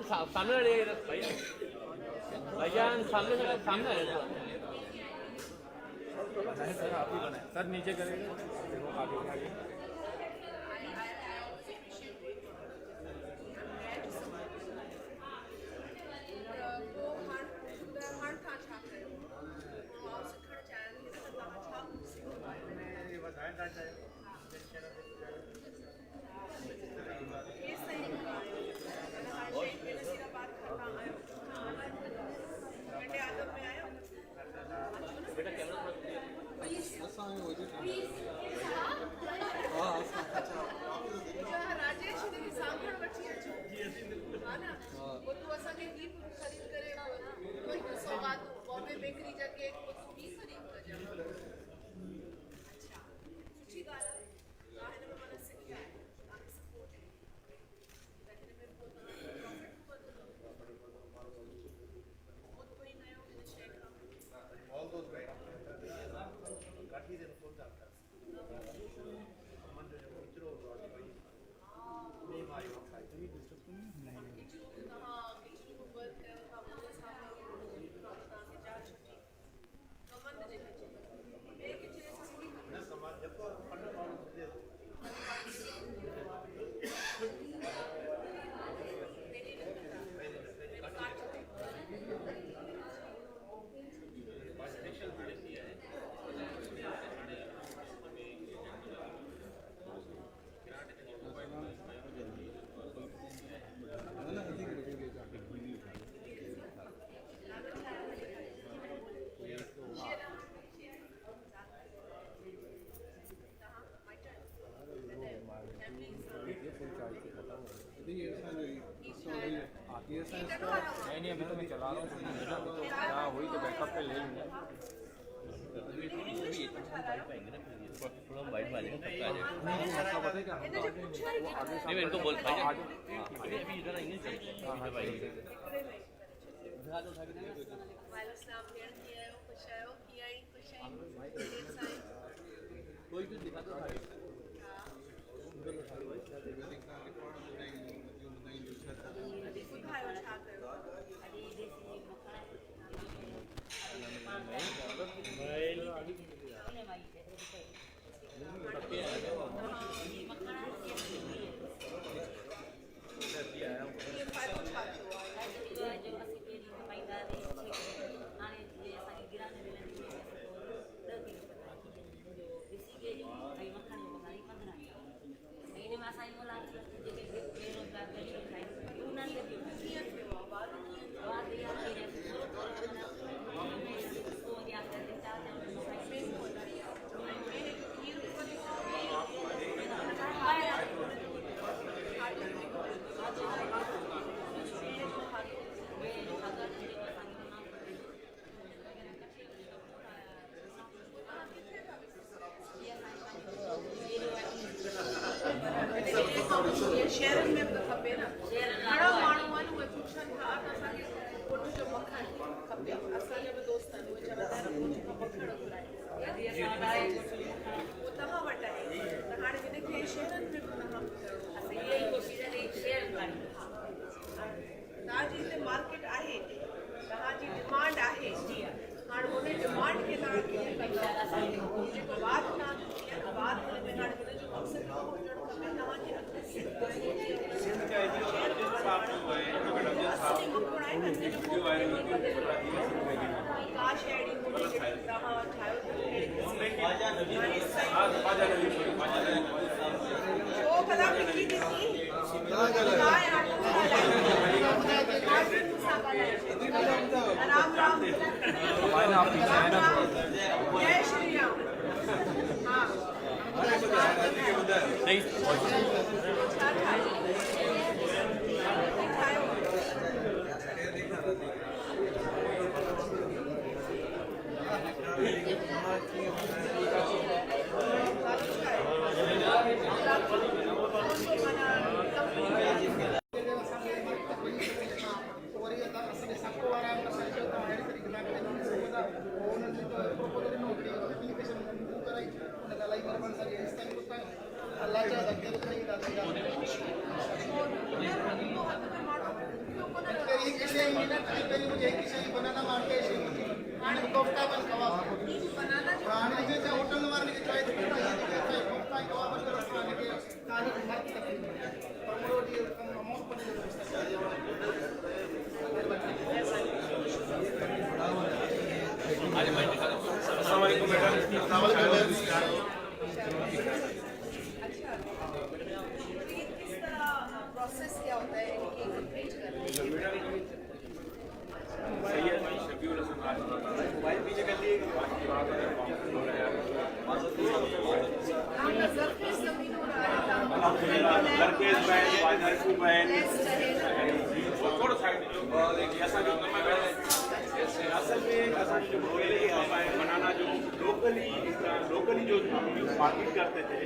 सामने लड़ेगा भैया, भैया सामने से सामने आ जाए सर, आप ही बनाए सर, नीचे करेंगे देखो आगे आगे। नहीं अभी तो मैं चला रहा हूँ, क्या हुई तो बैकअप पे ले लूँगा। थोड़ा वाइट वाले नहीं पता है क्या नहीं इनको बोल अभी इधर आएंगे कोई भी दिखा दो शहरनि में बि खपे न, घणा माण्हू आहिनि उहे पुछनि था त असांखे ॻोठ जो मखण खपे, असांजा बि दोस्त आहिनि उहे चवंदा आहिनि ॻोठ खां मखण घुराए, उहो तव्हां वटि आहे त हाणे हिनखे शहरनि में बि तव्हां तव्हांजी हिते मार्केट आहे, तव्हांजी डिमांड आहे, हाणे हुन डिमांड खे तव्हां कीअं कंदा, जेको बात तव्हां बात में हाणे हुनजो मक़सदु हुजणु खपे तव्हांजे काश अहिड़ी हुजे जेकी तव्हां ठाहियो छो कदा मिठी ॾिसी राम राम जय श्री राम। हाँ नहीं बनाना जो अस्सलाम वालेकुम मैडम। अच्छा तो ये किस तरह प्रोसेस क्या होता है इनकी कंप्लीट करने आपका सरफेस जमीन हो रहा असल में जो बनाना जो लोकली जो मार्केट करते थे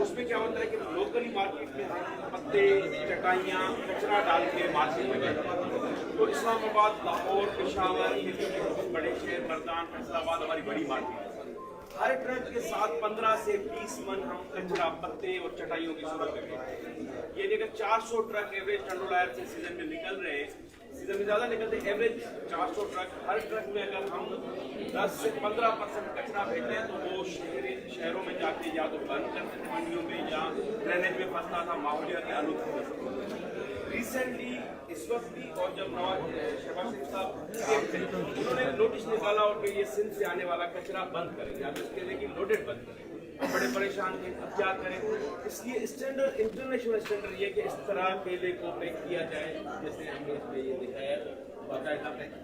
उसमें क्या होता है कि लोकली मार्केट में हम पत्ते चटाइयाँ कचरा डाल के मार्केट में बेचते हैं। तो इस्लामाबाद, लाहौर, पेशावर, ये जो बहुत बड़े शहर, मर्दान, फैसलाबाद हमारी बड़ी मार्केट है। हर ट्रक के साथ 15 से 20 मन हम कचरा, पत्ते और चटाइयों की सूरत में बेचते हैं। ये देखकर 400 ट्रक एवरेज टंडोलायर से सीजन में निकल रहे हैं। सीजन में ज़्यादा निकलते हैं, एवरेज 400 ट्रक। हर ट्रक में अगर हम 10 से 15% कचरा भेजते हैं तो वो शहरों में जाके या तो बंद करते हैं मंडियों में या ड्रेनेज में फंसता था, माहौलियाती आलूदगी। रिसेंटली इस वक्त भी और जब नवाज शहबाज शरीफ साहब उन्होंने नोटिस निकाला और ये सिंध से आने वाला कचरा बंद करेंगे, आप इसके लिए कि लोडेड बंद करेंगे। बड़े परेशान थे, अब क्या करें। इसलिए स्टैंडर्ड, इंटरनेशनल स्टैंडर्ड ये कि इस तरह केले को पैक किया जाए, जैसे हमने इसमें ये दिखाया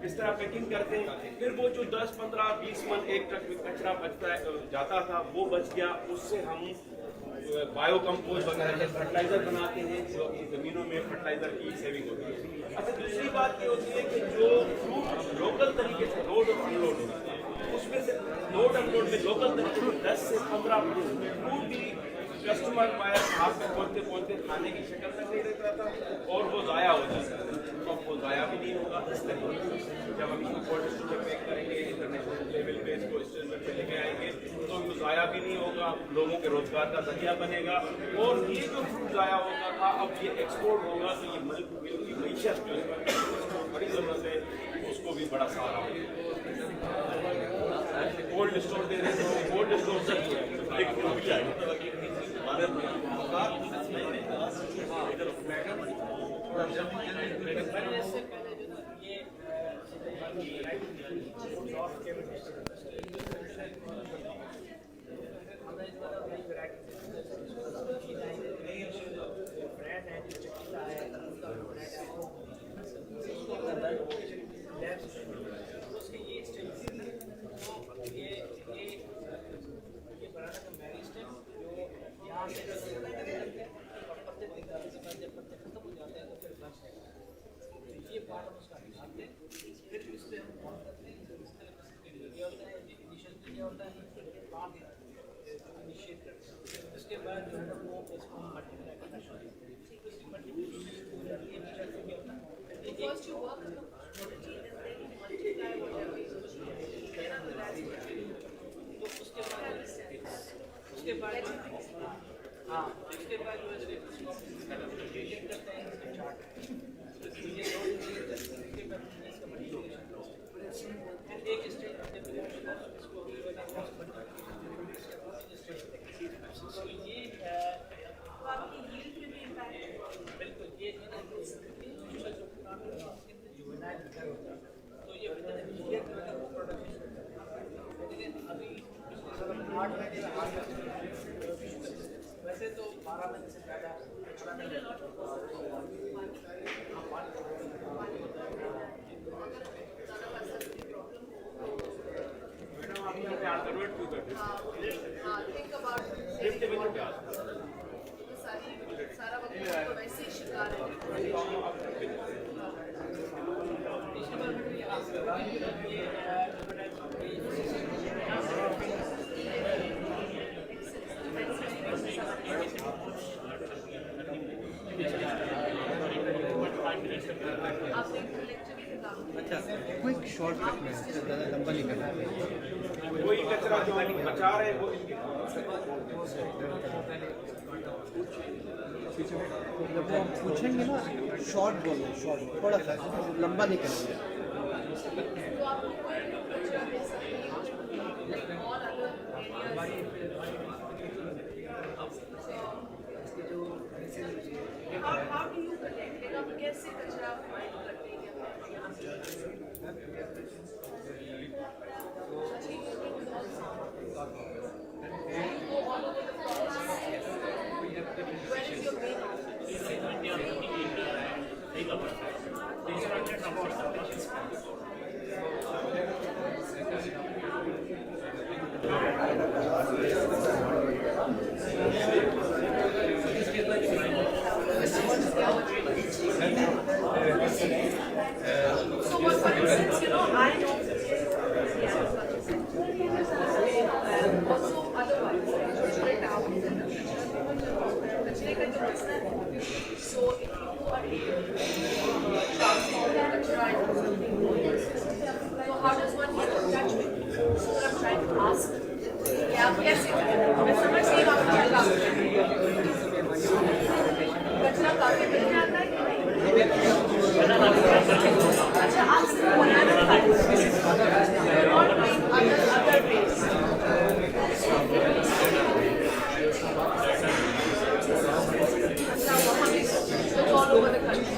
इस तरह पैकिंग करते हैं। फिर वो जो 10, 15, 20 मन एक ट्रक में कचरा बचता है जाता था वो बच गया, उससे हम बायो कंपोस्ट वगैरह फर्टिलाइजर बनाते हैं जो अपनी जमीनों में फर्टिलाइजर की सेविंग होती है। अच्छा, दूसरी बात ये होती है कि जो फ्रूट लोकल तरीके से लोड और अनलोड होता है उसमें से लोड अनलोड में लोकल तरीके से 10 से 15% फ्रूट भी कस्टमर बायर हाथ में पहुँचते पहुँचते खाने की शक्ल तक नहीं रहता था और वो ज़ाया हो जाता है। तो वो ज़ाया भी नहीं होगा। इस तरीके जब हम इसको कोल्ड स्टोर में पैक करेंगे, इंटरनेशनल लेवल पे इसको स्टेशन पे लेके आएंगे तो वो ज़ाया भी नहीं होगा, लोगों के रोजगार का जरिया बनेगा। और ये जो फ्रूट ज़ाया होगा था अब ये एक्सपोर्ट होगा तो ये मुल्क की मीशत जो है बड़ी ज़रूरत है उसको भी बड़ा सहारा होगा। कोल्ड स्टोर दे रहे हैं, कोल्ड स्टोर से First you work on the quantity and then you multiply whatever you do. उसके बाद हाँ उसके बाद जो है करते हैं चार्ट एक स्टेज ये आपकी yield पे भी impact है। बिल्कुल ये तो ये अभी 8 महीने वैसे तो 12 महीने से ज़्यादा Think about सारा वक्त तो वैसे ही शिकार है। अच्छा क्विक शॉर्ट रखना है, ज़्यादा लंबा नहीं करना है। वही कचरा जो हम बचा रहे हैं वो जब वो हम पूछेंगे ना शॉर्ट बोलो, शॉर्ट थोड़ा सा लंबा नहीं करना है। तो आपको कोई भी कचरा दे सकते हैं। How do you collect? Like आप कैसे कचरा फाइंड करते हैं या यहाँ से? अच्छा, you think also. You go all over the place. Where is your main office? So what for instance, you know, I know also otherwise, छोटे towns and कचरे का जो मसला है, so if you are able to transform that कचरा into something more, so how does one get in touch with you? So what I'm trying to ask कि आप कैसे करें? मैं समझ गई आप क्या काम कर रहे हैं। कचरा काफी मिल जाता है कि नहीं? अच्छा, आप सिर्फ बनाना खाते हैं और other ways. It's all over the country.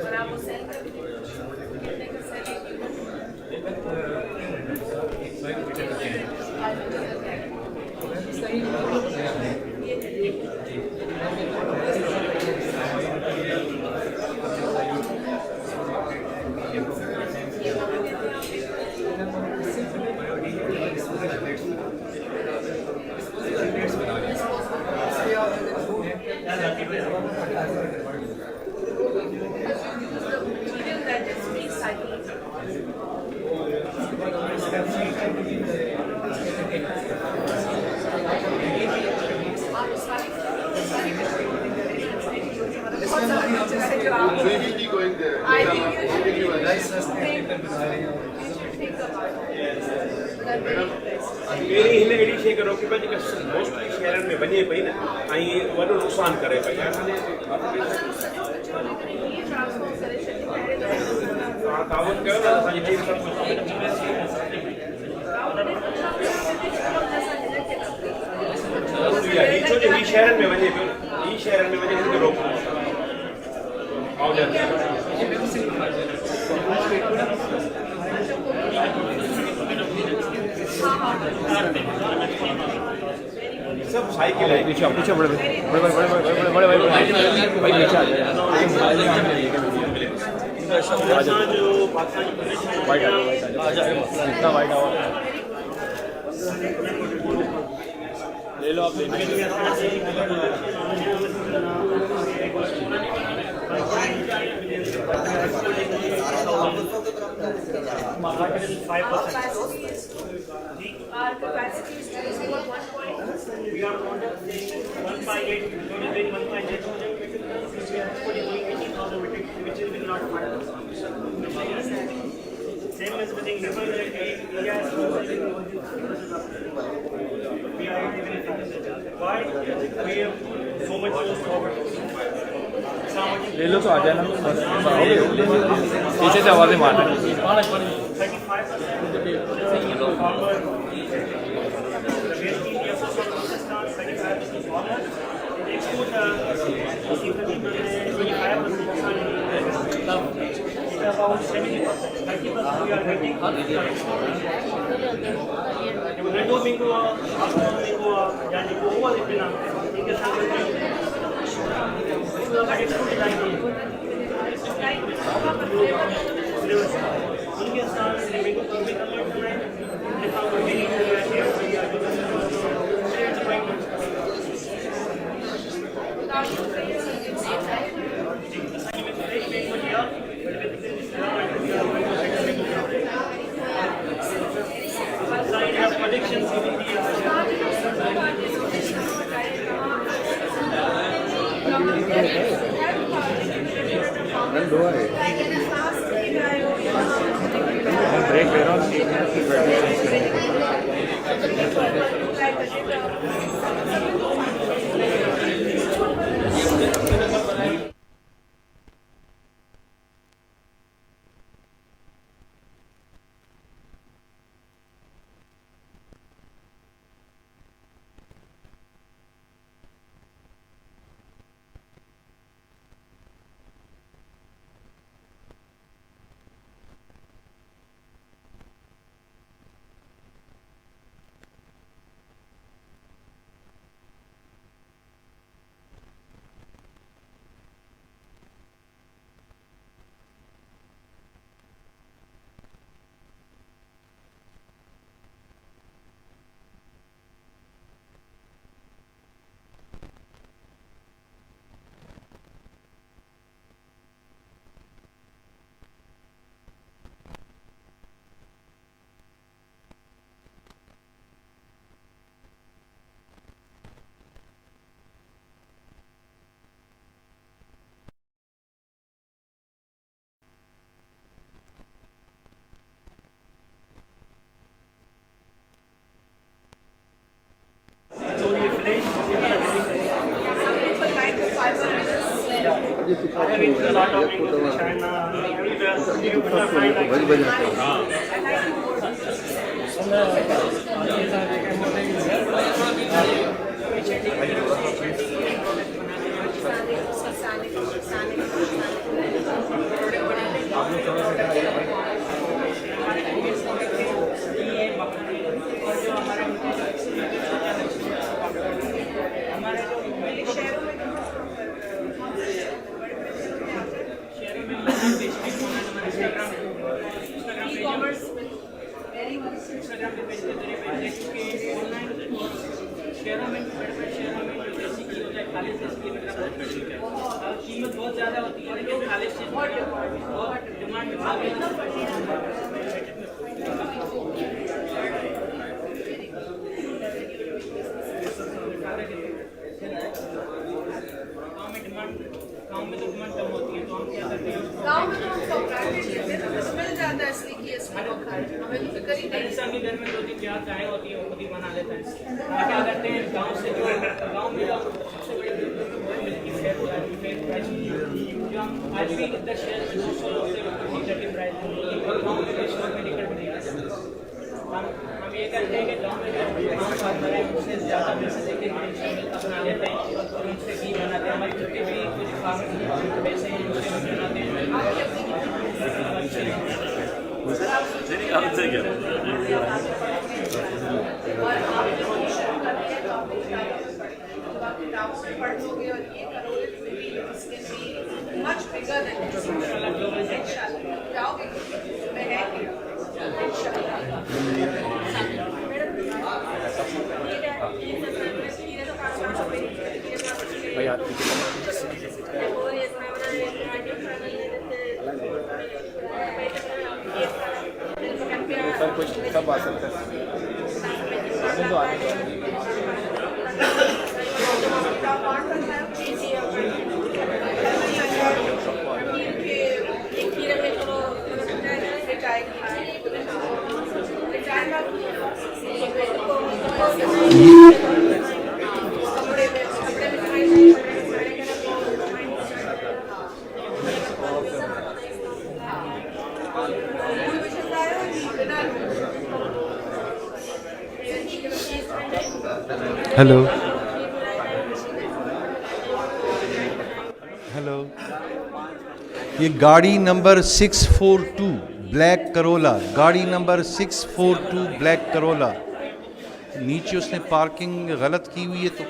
और आप वो सेल करते हैं? कितने का cell that is recycled. Going there. I think you should think about it. मेरी हिन अहिड़ी शइ करो की जेका मोस्टली शहरनि में वञे पई न ऐं वॾो नुक़सानु करे पई तावत कयो न असांजी टीम सभु कुझु छो जो ही शहरनि में वञे पियो न ही शहरनि में वञे हिनखे रोकणो सब साइकिल है पीछे पीछे बड़े बड़े बड़े बड़े बड़े बड़े बड़े भाई पीछे आ जाए जो पाकिस्तान वाइट आ जाए इतना वाइट आ ले लो आप Market is 5%. Our capacity is to use about 1 point. We are not saying 1.8, we are doing 1.8, we are putting 80,000 metric, which will not matter. Same as within river, we are why we have so much forward. ले लो तो आ जाना पीछे से आवाजें मारना 35% farmer, the waste in India from Pakistan, 35% farmer, export 25%, about 70%, 30% we are getting. Window bingo, afternoon bingo, yani over the pinna, inke saath export design उनके साथ living को भी कन्वर्ट करना है लिखा हुआ भी नहीं हुआ ब्रेक ले रहा हूँ I have been to a lot of English to China. Everywhere you will not find e commerce में वेरी गुड इंस्टाग्राम पे पेज के जरिए के ऑनलाइन शेयरों में शेयरों में जैसी की हो जाए खालिश की कीमत बहुत ज़्यादा होती है लेकिन खालिश बहुत डिमांड गाँव में तो डिमांड कम होती है तो हम क्या करते हैं गाँव में तो हम सब ब्रांडेड लेते हैं तो मिल जाता है इसलिए कि इसमें हमें तो फिक्र ही नहीं। इंसान के घर में 2-3 चाय होती है वो खुद ही बना लेता है। हम क्या करते हैं गांव से जो गांव में जो सबसे बड़ी मिल्की शेयर होता है जो हम आज भी 10 शेयर में 200 से 30 प्राइस गाँव में स्टॉक में निकल नहीं हम ये करते हैं कि गाँव में जो पार्टनर है उससे ज़्यादा पैसे देके अपना लेते हैं और उनसे घी बनाते हैं। हमारे जितने भी कुछ फार्म पैसे हैं उससे हम बनाते हैं। और आप जब शुरू करते हैं तो आपको जब आप किताबों में पढ़ लोगे और ये करोगे तो maybe this can be much bigger than this. इंशाल्लाह जाओगे मैं है कि सर कुछ सब आ सकता है हेलो हेलो ये गाड़ी नंबर 642 ब्लैक करोला, गाड़ी नंबर 642 ब्लैक करोला, नीचे उसने पार्किंग गलत की हुई है तो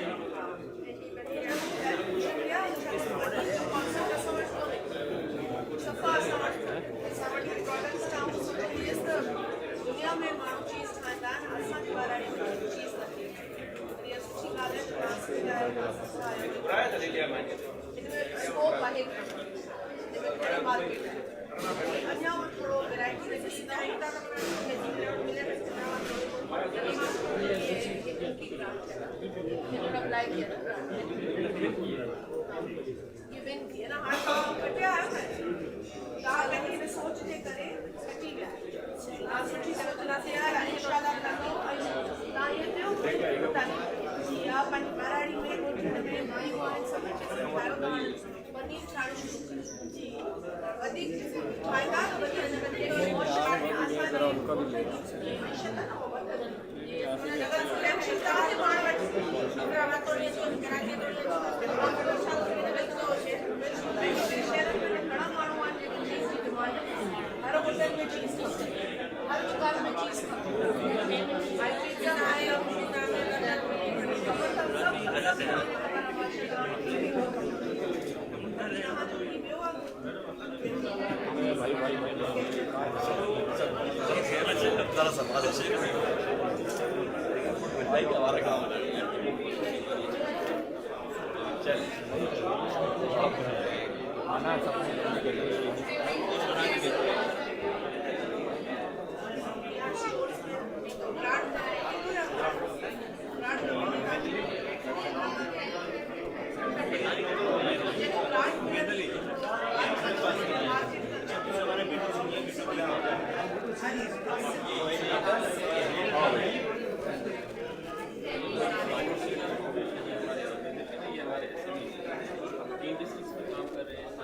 काम कर रहे हैं।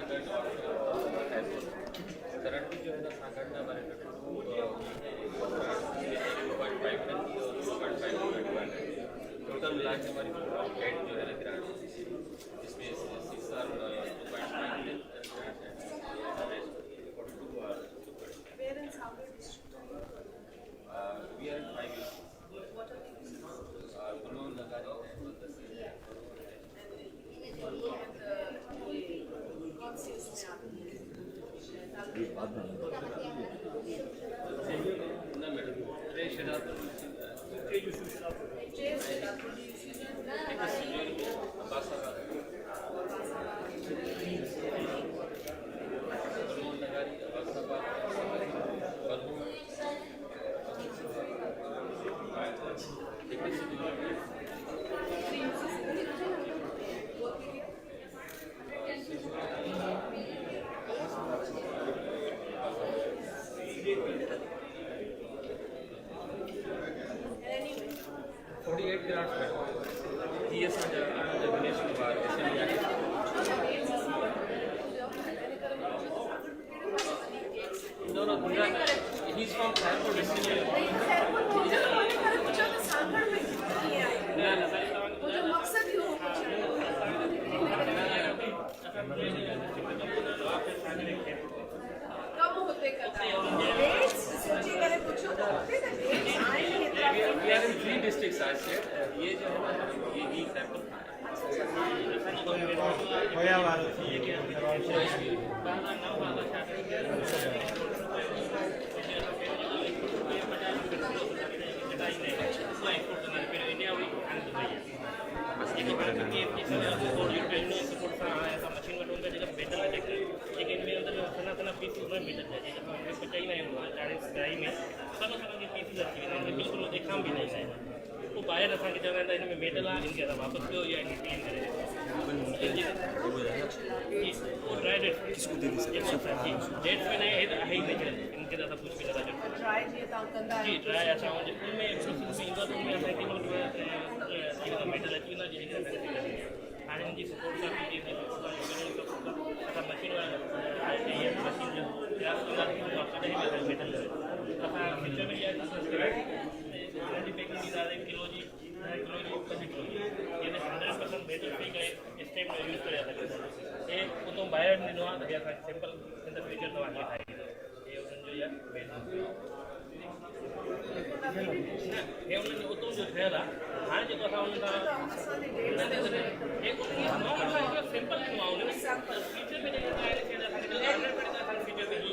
हमारी हेड जो है ना ग्रांट इसमें 6 साल 2.5 Parents, how they distribute? we are 5 years. What are the reasons? दोनों लगा रहे हैं कौन सी उसमें आती है? ना madam ration Anyway, 48 grants madam ये समझा Dinesh Kumar No, he's from Karachi Sindh. मुझे मकसद ही वो कम होते सोचिए मैंने पूछो तो होते थे We are in 3 districts I said. ये जो है ना ये ही सैंपल वो बाहर असांखे चवंदा आहिनि हिन में मेडल आहे इनखे असां वापसि कयो या इनखे क्लीन करे वो ड्राई डेट्स डेट्स में है ही नेचुरल इनके असां कुझु बि नथा कयूं ट्राई जीअं तव्हां कंदा जी ड्राई असां उनमें ईंदो त उनमें असां केवल मेडल अची वेंदा जंहिंखे हाणे हिनजी सपोर्ट सां असां मशीन मशीन जो प्रयास कंदा कॾहिं बि मेडल असां फ्यूचर में इहा पैकिंग किलो जी 5 किलो जी यानी 100% मेटल फ्री करे स्टेप में यूज़ करे सघे ये उतो ॿाहिरि ॾिनो आहे त हे असां सिंपल इन द फ्यूचर तव्हांखे ठाहे ॾींदो हे उन्हनि जो या हे उन्हनि जो उतो जो ठहियल आहे हाणे जेको असां उन्हनि सां सिंपल ॾिनो आहे उन्हनि फ्यूचर में जेको आहे फ्यूचर में ही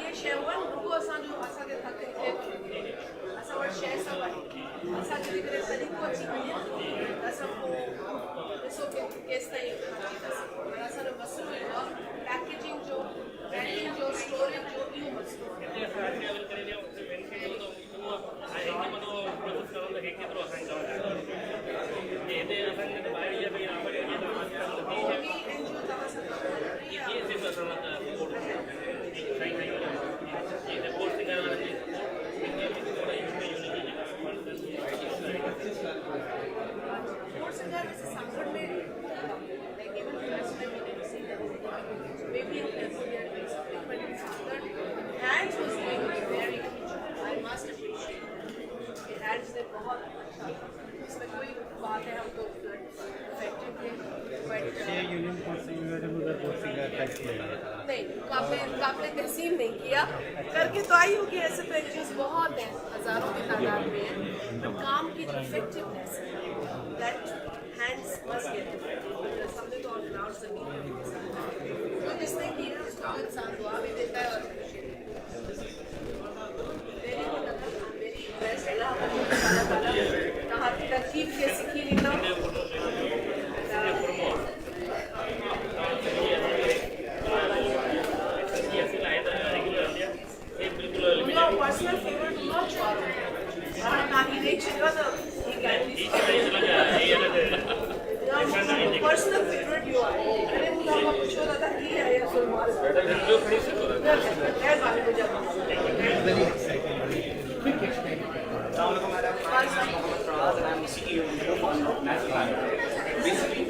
ये शेवन रुको असांजो असांखे थक थिए असां वटि शइ सभु आहे असां जॾहिं करे तरीक़ो अची वञे त असां पोइ ॾिसो कि केसि ताईं अची था सघूं पर असांजो मसइलो इहो आहे पैकेजिंग जो पैकिंग जो स्टोरेज जो इहो मसइलो hands was doing very good. I must appreciate it. Hands ने बहुत अच्छा इसमें कोई बात है हम तो इफेक्टिव थे बट यूनियन नहीं काबिल तहसीन नहीं किया करके तो आई होगी ऐसे तो एनजीओ बहुत हैं हजारों की तादाद में हैं बट काम की जो इफेक्टिवनेस है दैट हैंड्स मस्ट गेट हमने तो ऑन ग्राउंड जमीन तो जिसने किया उसको इंसान दुआ भी देता है और तरकीब के सीखी नहीं ना personal favourite not personal favourite you are अरे मुझे पूछो दादा की है या फिर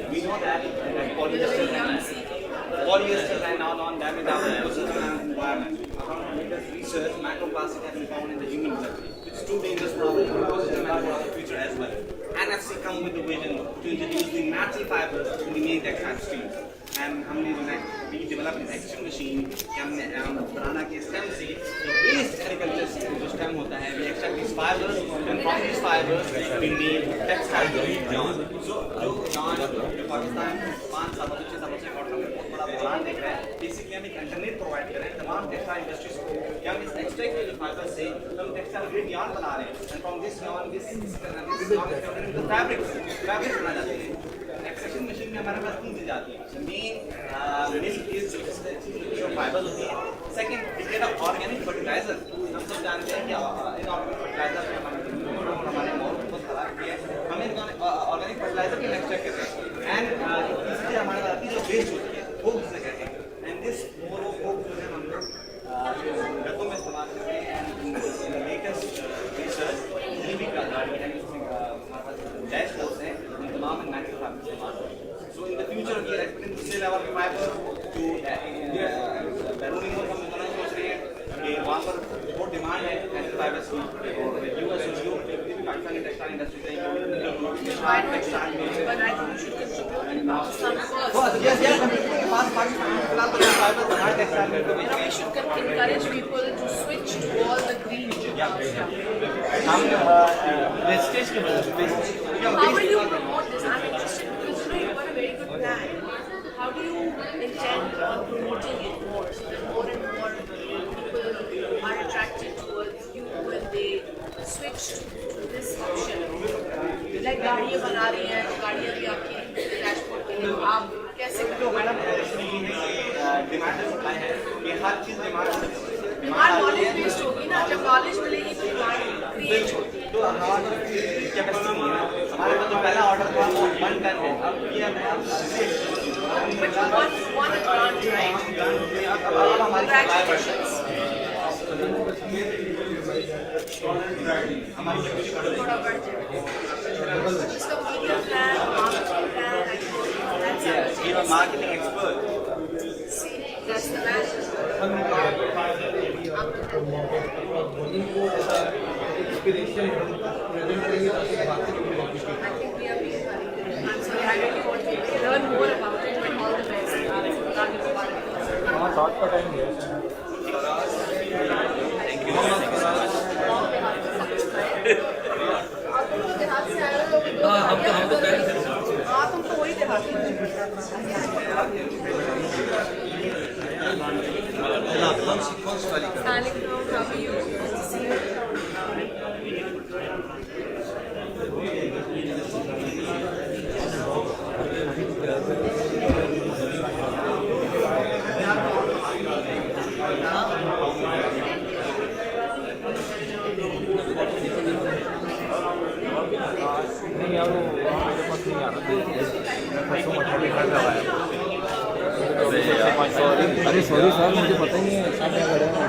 We know that polyester and non-damage our ecosystem and environment. fibers, macroplastic have been found in the human blood, which is too dangerous for our ecosystem and for our future as well. NFC come with the vision to introduce the natural fibers in the main textile stream. And we developed an extraction machine कि हमने banana के stem से जो waste agriculture जो stem होता है, we extract these fibers and from these fibers we make textile yarn. So जो yarn जो पाकिस्तान 5 सालों से 6 सालों से कॉटन में बहुत बड़ा प्लांट देख रहा है, बेसिकली हम एक इंटरनेट प्रोवाइड कर रहे हैं तमाम टेक्सटाइल इंडस्ट्रीज को कि हम इस एक्सट्रैक्ट के जो फाइबर से हम टेक्सटाइल ग्रेड yarn बना रहे हैं and from this yarn this yarn is converted into fabric बना जाते हैं. एक्सट्रैक्शन मशीन में हमारे पास 3 चीज़ आती है. मेन चीज़ जो फाइबर होती है. Second we get a organic fertiliser. हम सब जानते हैं कि इनऑर्गेनिक फर्टिलाइजर में हमारे माहौल बहुत खराब किया है. हम ऑर्गेनिक फर्टिलाइजर के एक्सट्रैक्ट करते हैं एंड इससे हमारे पास आती है जो वेस्ट होती है वो किससे कहते हैं एंड दिस मोर वो जो है हम लोग गद्दों में इस्तेमाल करते हैं एंड लेटेस्ट रिसर्च ये भी गाड़ी है जिसमें हमारे पास डैश होते हैं तमाम नेचुरल फाइबर इस्तेमाल करते हैं. So in the future we are expecting to sell our fiber to बैरूनी और हम इतना सोच रहे हैं कि वहाँ पर बहुत डिमांड है नेचुरल फाइबर्स की और यूएस और यूरोप में भी पाकिस्तानी टेक्सटाइल इंडस्ट्री से टेक्सटाइल में But I think you should contribute in Pakistan first. yes Pakistan में फिलहाल तो फाइबर हमारे टेक्सटाइल में तो We should encourage people to switch to all the green. हम वेस्टेज के wastage How will you promote this? I'm interested because you have got a very good plan. How do you intend on promoting it more so that more and more people are attracted towards you when they switch to this option? Like गाड़ियाँ बना रही हैं, गाड़ियाँ भी आपकी dashboard के लिए आप कैसे तो करोगे? मैडम डिमांड सप्लाई है कि हर चीज़ डिमांड नॉलेज बेस्ड होगी ना. जब नॉलेज मिलेगी तो डिमांड क्रिएट होगी. तो हमारे कैपेसिटी नहीं है. हमारे पास जो पहला ऑर्डर था वो 1 टन है. अब ये But you want a grant, right? Congratulations. थोड़ा बढ़ जाए. इसका media plan, marketing plan, that's we are marketing expert. See, that's the magic. I think we are being very good. I'm sorry, I really want to learn more about it and all the हाँ तुम तो वही देहाती अरे sorry sir मुझे पता ही नहीं है क्या खड़े हैं.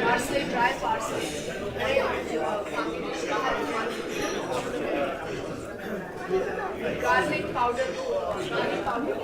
parsley, dry parsley. Garlic powder, garlic powder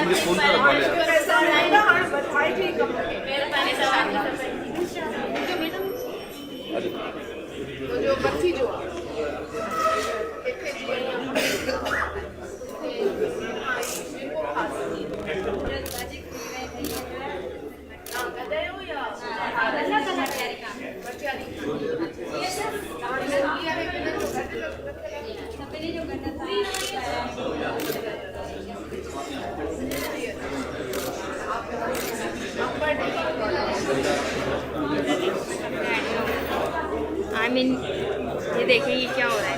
मुझे फोन करा कॉलेज पैसा आएगा हाँ बदवाई ठीक तो जो बच्ची जो I mean, ये देखिए ये क्या हो रहा है।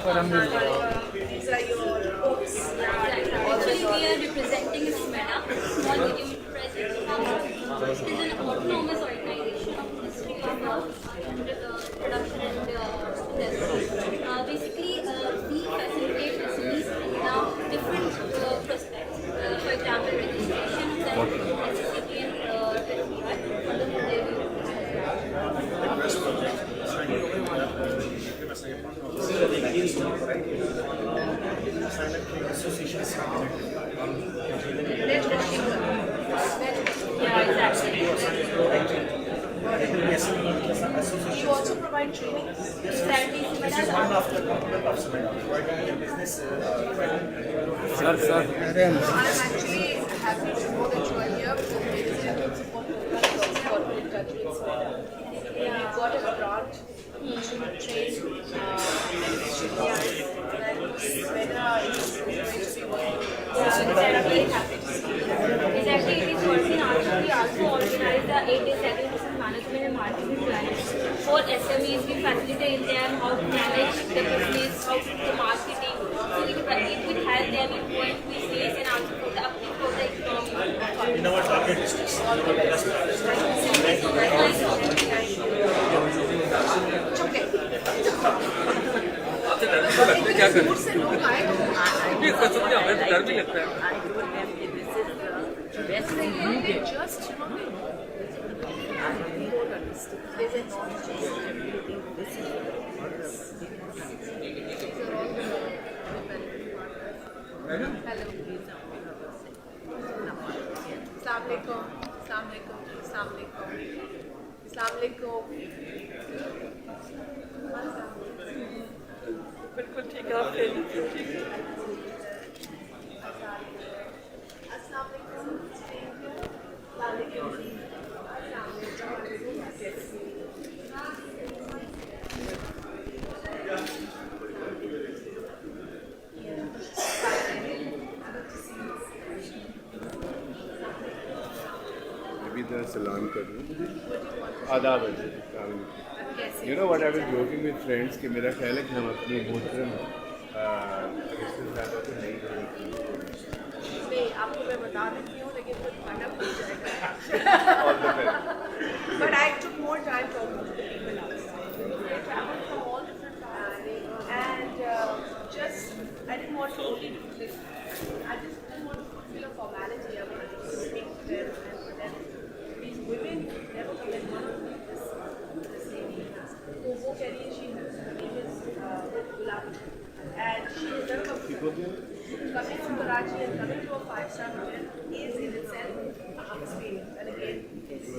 These are your books. Actually, we are representing SMETA, Small Medium Enterprises Council. It is an autonomous organization of Ministry of Production and Industry. Basically, we facilitate SMEs in different prospects. For example, registrations and SCCP and SBI. Yeah, exactly. You also provide training. Exactly. Sir sir I'm actually happy to know that you are here because ladies and gentlemen support programs got in touch with SMETA. We've got a grant to train engineers and SMETA is going to be working. I'm very happy to see you. Exactly, it is working out. We also organize the 8-day segregation management and marketing planning for SMEs. We facilitate them how to manage the business, how to do the marketing. So it will help them in going to sales and also for the upkeep of the economy. In our target districts. आपसे डर तो लगता है क्या करें दूर से लोग आए तो नहीं कसम से हमें तो डर भी लगता है just you know they don't understand. They say no, it's just everything. This is hello. Assalamualaikum. Assalamualaikum. Assalamualaikum. Assalamualaikum. बिल्कुल ठीक है आप ले लीजिए ठीक है सलाम करूँ आदाब you know what I was joking with friends कि मेरा ख्याल है कि हम अपनी मोहतरम रिश्तेदारों को नहीं नहीं आपको मैं बता देती हूँ लेकिन वो खाना भूल जाएगा but I took more time talking to the people outside they traveled from all different parts and just I didn't want to only do this I just didn't want to fulfill a formality I wanted to speak to them and for them these women never come in one of this lady वो कह रही है she her name is Gulab and she is coming from Karachi and coming to a 5-star hotel is in itself an experience and again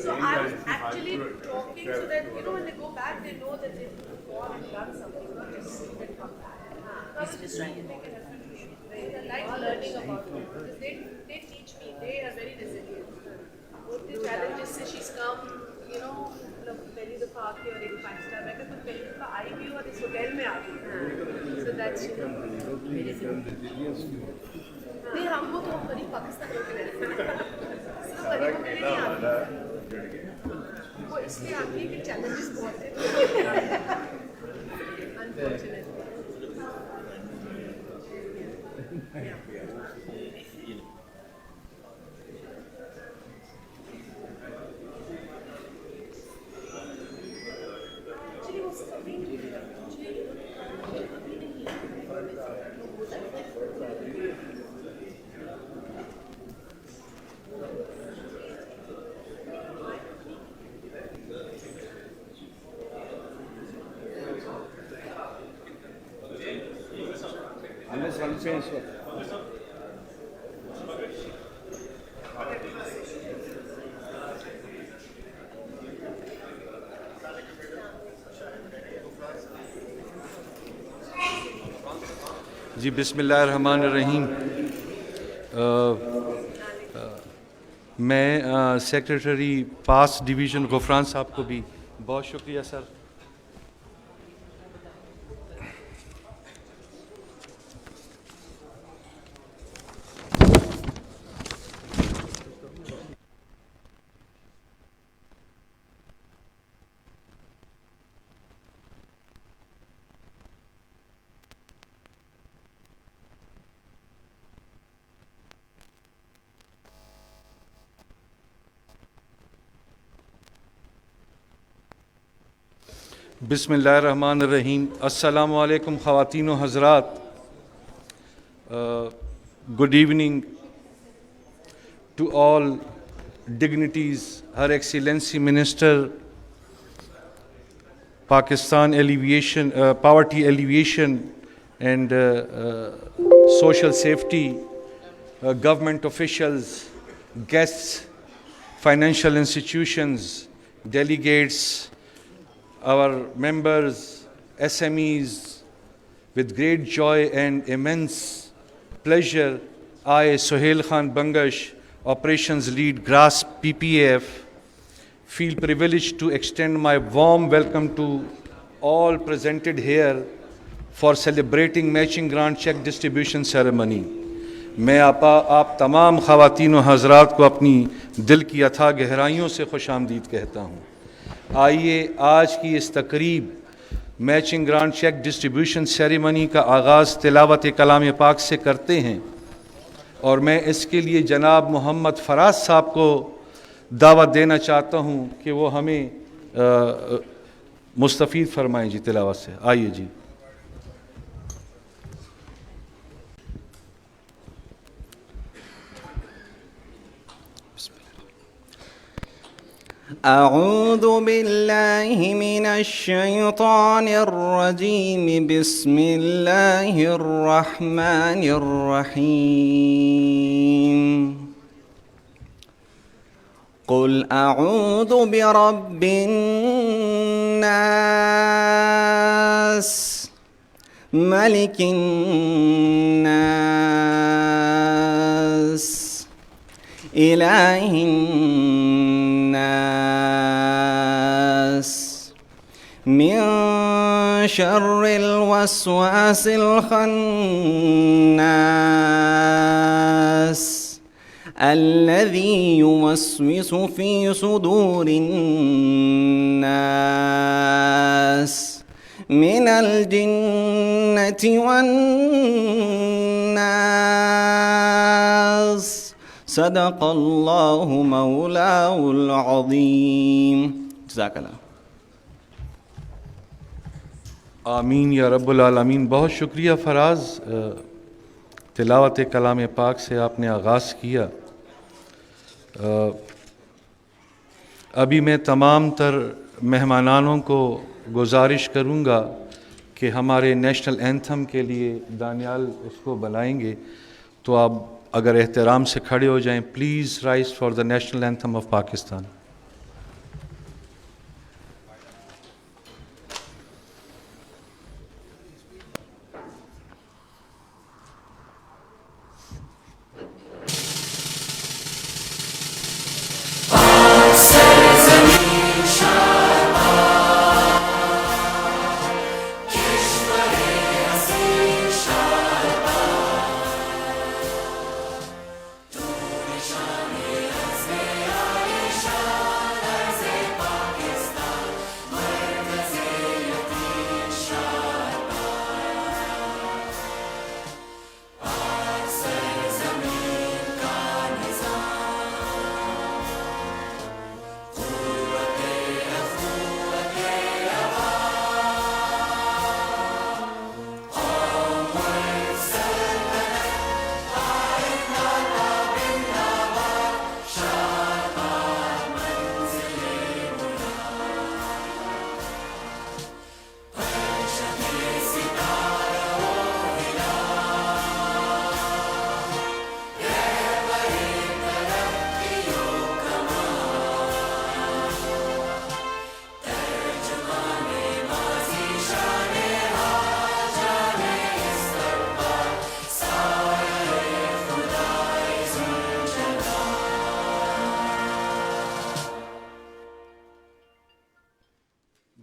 so I was actually actually talking so that, you know, when they go back, they know that they've gone and done something, not just they come back. It's just trying to make it I like learning about them because they teach me, they are very resilient. What the challenges से she's come, you know, मतलब पहली दफा आके और एक 5 star मैं कहता पहली दफा आई भी और इस होटल में आ गई, so that's you know, नहीं हमको तो करीब पाकिस्तान होके रहते हैं, सिर्फ करीब में नहीं आते, वो इसलिए आती है कि challenges बहुत हैं, unfortunately. जी बिस्मिल्लाहिर्रहमानिर्रहीम। मैं सेक्रेटरी पास डिवीज़न गुफरान साहब को भी बहुत शुक्रिया सर। बिस्मिल्लाहिर्रहमानिर्रहीम। अस्सलामु अलैकुम ख़वातीन व हज़रात। Good evening to all dignitaries, her excellency minister, Pakistan alleviation, poverty alleviation and social safety, government officials, guests, financial institutions, delegates, our members, SMEs, with great joy and immense pleasure, I, Sohail Khan Bangash, Operations Lead, GRASP PPAF, feel privileged to extend my warm welcome to all presented here for celebrating matching grant check distribution ceremony. मैं आप तमाम ख़वातीन व हज़रात को अपनी दिल की अथाह गहराइयों से खुशामदीद कहता हूँ। आइए आज की इस तकरीब matching grant cheque distribution ceremony का आगाज़ तिलावत कलाम पाक से करते हैं और मैं इसके लिए जनाब मोहम्मद फराज साहब को दावत देना चाहता हूं कि वो हमें मुस्तफ़ीद फरमाएं जी तिलावत से। आइए जी। أعوذ بالله من الشيطان الرجيم بسم الله الرحمن الرحيم قل أعوذ برب الناس ملك الناس إله الناس من شر الوسواس الخناس الذي يوسوس في صدور الناس من الجنة والناس صدق الله مولاه العظيم جزاك الله आमीन या रब्बुल आलमीन। बहुत शुक्रिया फराज, तिलावत कलाम पाक से आपने आगाज़ किया। अभी मैं तमाम तर मेहमानानों को गुजारिश करूँगा कि हमारे नेशनल एंथम के लिए दानियाल उसको बनाएंगे, तो आप अगर एहतराम से खड़े हो जाएं। Please rise for the national anthem of Pakistan.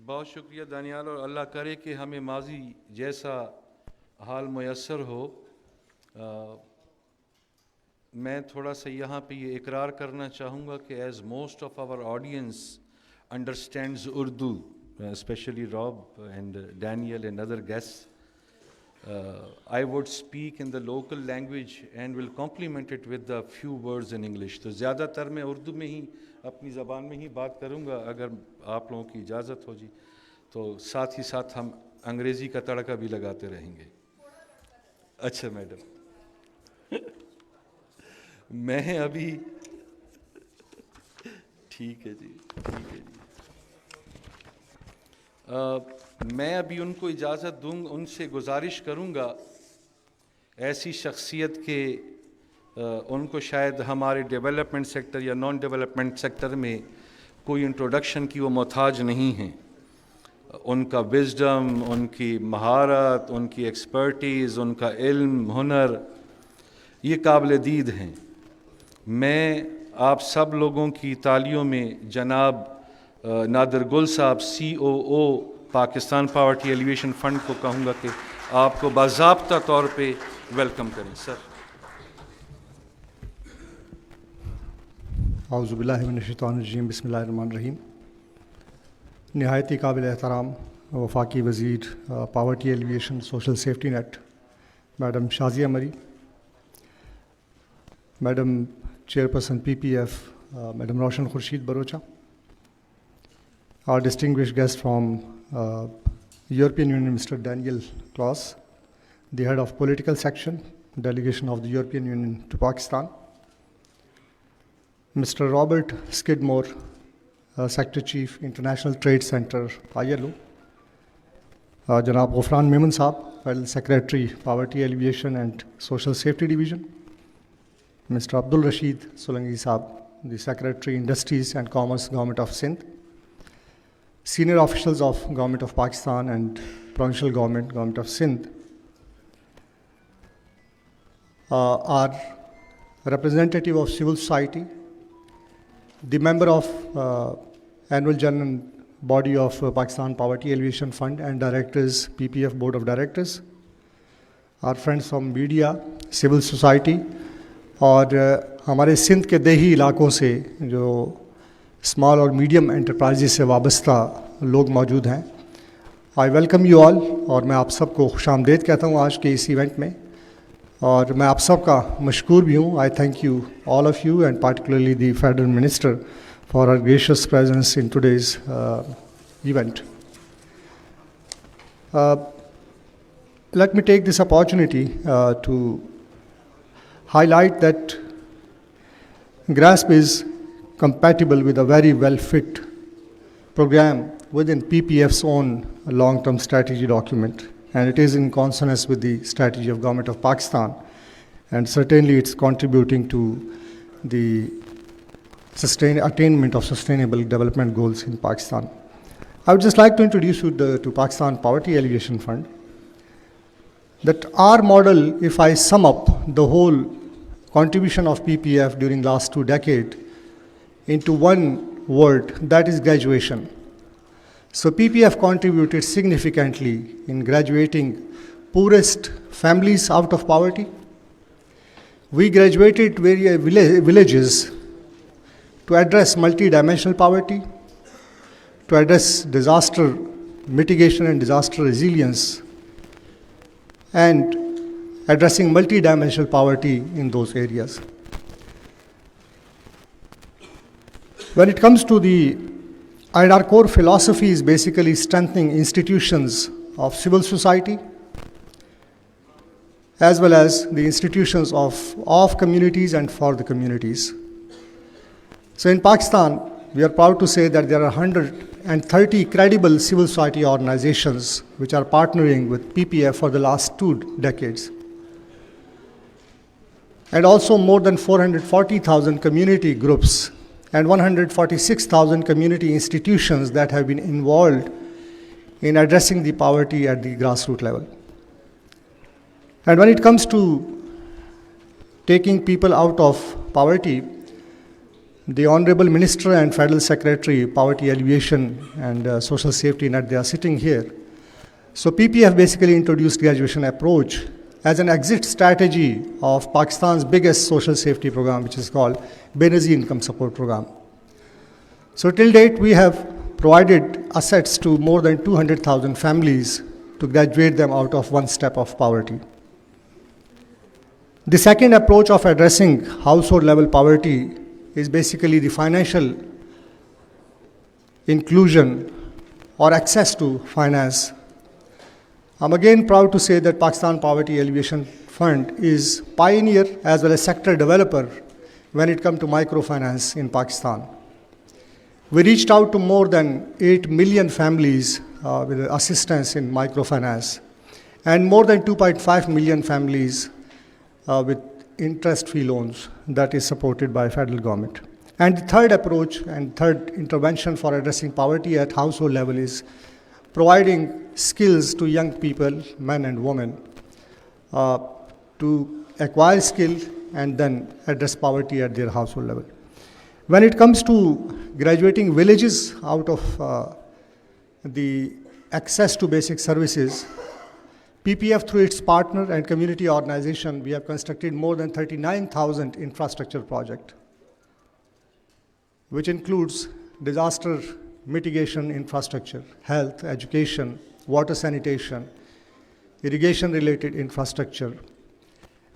बहुत शुक्रिया दानियाल, और अल्लाह करे कि हमें माजी जैसा हाल मुयस्सर हो। मैं थोड़ा सा यहाँ पे ये इकरार करना चाहूँगा कि as most of our audience understands Urdu, especially Rob and Daniel and other guests, I would speak in the local language and will complement it with a few words in English. तो ज़्यादातर मैं उर्दू में ही अपनी ज़बान में ही बात करूँगा, अगर आप लोगों की इजाज़त हो जी, तो साथ ही साथ हम अंग्रेज़ी का तड़का भी लगाते रहेंगे। अच्छा मैडम, मैं अभी ठीक है जी, ठीक है जी। मैं अभी उनको इजाज़त दूँगा, उनसे गुजारिश करूँगा ऐसी शख्सियत के उनको शायद हमारे डेवलपमेंट सेक्टर या नॉन डेवलपमेंट सेक्टर में कोई इंट्रोडक्शन की वो मोहताज नहीं हैं। उनका विज़डम, उनकी महारत, उनकी एक्सपर्टीज़, उनका इल्म, हुनर, ये काबिल दीद हैं। मैं आप सब लोगों की तालियों में जनाब नादिर गुल साहब COO Pakistan poverty elevation fund को कहूँगा कि आपको बाज़ाब्ता तौर पे वेलकम करें। सर। औज़ु बिल्लाहि मिनश्शैतानिर्रजीम, बिस्मिल्लाहिर्रहमानिर्रहीम। निहायती काबिल एहतराम वफाकी वज़ीर poverty alleviation social safety net madam Shazia Marri, madam chairperson PPF madam Roshan Khurshid Bharucha, our distinguished guest from European Union, Mr. Daniel Klaus, the head of political section, delegation of the European Union to Pakistan, Mr. Robert Skidmore, Secretary Chief, International Trade Center, ILO, Janab Ghufran Memon Saab, Federal Secretary, Poverty Alleviation and Social Safety Division, Mr. Abdul Rashid Solangi Saab, the Secretary, Industries and Commerce, Government of Sindh, senior officials of Government of Pakistan and Provincial Government, Government of Sindh, our representative of civil society, the member of annual general body of Pakistan Poverty Alleviation Fund and directors, PPF Board of Directors, our friends from media, civil society, और हमारे सिंध के देही इलाकों से जो small और medium enterprises से वाबस्ता लोग मौजूद हैं, आई वेलकम यू ऑल, और मैं आप सबको खुशामदीद कहता हूँ आज के इस इवेंट में, और मैं आप सबका मशकूर भी हूँ। I thank you all of you and particularly the federal minister for her gracious presence in today's event. Let me take this opportunity to highlight that GRASP is compatible with a very well-fit program within PPF's own long-term strategy document, and it is in consonance with the strategy of Government of Pakistan, and certainly it's contributing to the attainment of sustainable development goals in Pakistan. I would just like to introduce you to Pakistan Poverty Alleviation Fund. That our model, if I sum up the whole contribution of PPF during last 2 decades into one word, that is graduation. So PPF contributed significantly in graduating poorest families out of poverty. We graduated various villages to address multidimensional poverty, to address disaster mitigation and disaster resilience, and addressing multidimensional poverty in those areas. When it comes to our core philosophy is basically strengthening institutions of civil society as well as the institutions of communities and for the communities. So in Pakistan, we are proud to say that there are 130 credible civil society organizations which are partnering with PPF for the last 2 decades. And also more than 440,000 community groups and 146,000 community institutions that have been involved in addressing the poverty at the grassroots level. And when it comes to taking people out of poverty, the Honorable Minister and Federal Secretary, Poverty Alleviation and Social Safety Net, they are sitting here. So PPF basically introduced graduation approach as an exit strategy of Pakistan's biggest social safety program, which is called Benazir Income Support Program. So till date, we have provided assets to more than 200,000 families to graduate them out of one step of poverty. The second approach of addressing household level poverty is basically the financial inclusion or access to finance. I'm again proud to say that Pakistan Poverty Alleviation Fund is pioneer as well as sector developer when it comes to microfinance in Pakistan. We reached out to more than 8 million families with assistance in microfinance and more than 2.5 million families with interest-free loans that is supported by federal government. And the third approach and third intervention for addressing poverty at household level is providing skills to young people, men and women, to acquire skill and then address poverty at their household level. When it comes to graduating villages out of the access to basic services, PPF through its partner and community organization, we have constructed more than 39,000 infrastructure projects, which includes disaster mitigation infrastructure, health, education, water sanitation, irrigation-related infrastructure,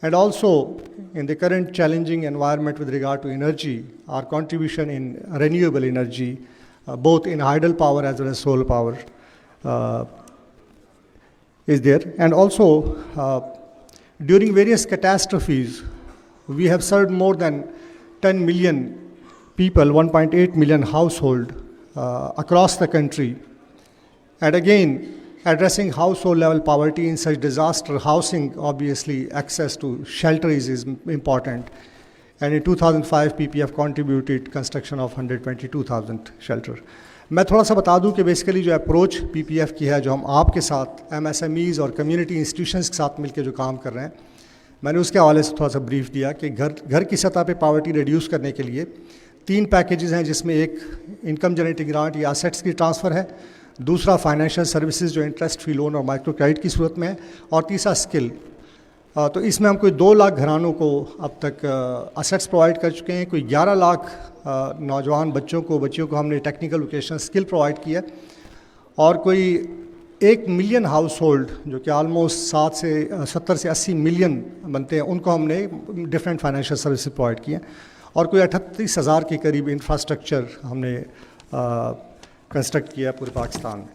and also in the current challenging environment with regard to energy, our contribution in renewable energy, both in hydel power as well as solar power, is there. And also, during various catastrophes, we have served more than 10 million people, 1.8 million households across the country. And again, addressing household level poverty in such disaster, housing, obviously, access to shelter is important. And in 2005, PPF contributed construction of 122,000 shelter. मैं थोड़ा सा बता दूं कि basically जो approach PPF की है, जो हम आपके साथ MSMEs और कम्युनिटी इंस्टीट्यूशंस के साथ मिलकर जो काम कर रहे हैं, मैंने उसके हवाले से थोड़ा सा ब्रीफ दिया कि घर की सतह पे पावर्टी रिड्यूस करने के लिए 3 पैकेजेस हैं, जिसमें एक इनकम जनरेटिंग ग्रांट या असेट्स की ट्रांसफ़र है, दूसरा फाइनेंशियल सर्विसेज जो इंटरेस्ट फ्री लोन और माइक्रो क्रेडिट की सूरत में है, और तीसरा स्किल। तो इसमें हम कोई 2 लाख घरानों को अब तक असेट्स प्रोवाइड कर चुके हैं, कोई 11 लाख नौजवान बच्चियों को हमने टेक्निकल वोकेशनल स्किल प्रोवाइड किया, और कोई 1 मिलियन हाउस होल्ड जो कि आलमोस्ट 70 से 80 मिलियन बनते हैं, उनको हमने डिफरेंट फाइनेंशियल सर्विसेज प्रोवाइड किए, और कोई 38,000 के करीब इंफ्रास्ट्रक्चर हमने कंस्ट्रक्ट किया पूरे पाकिस्तान में.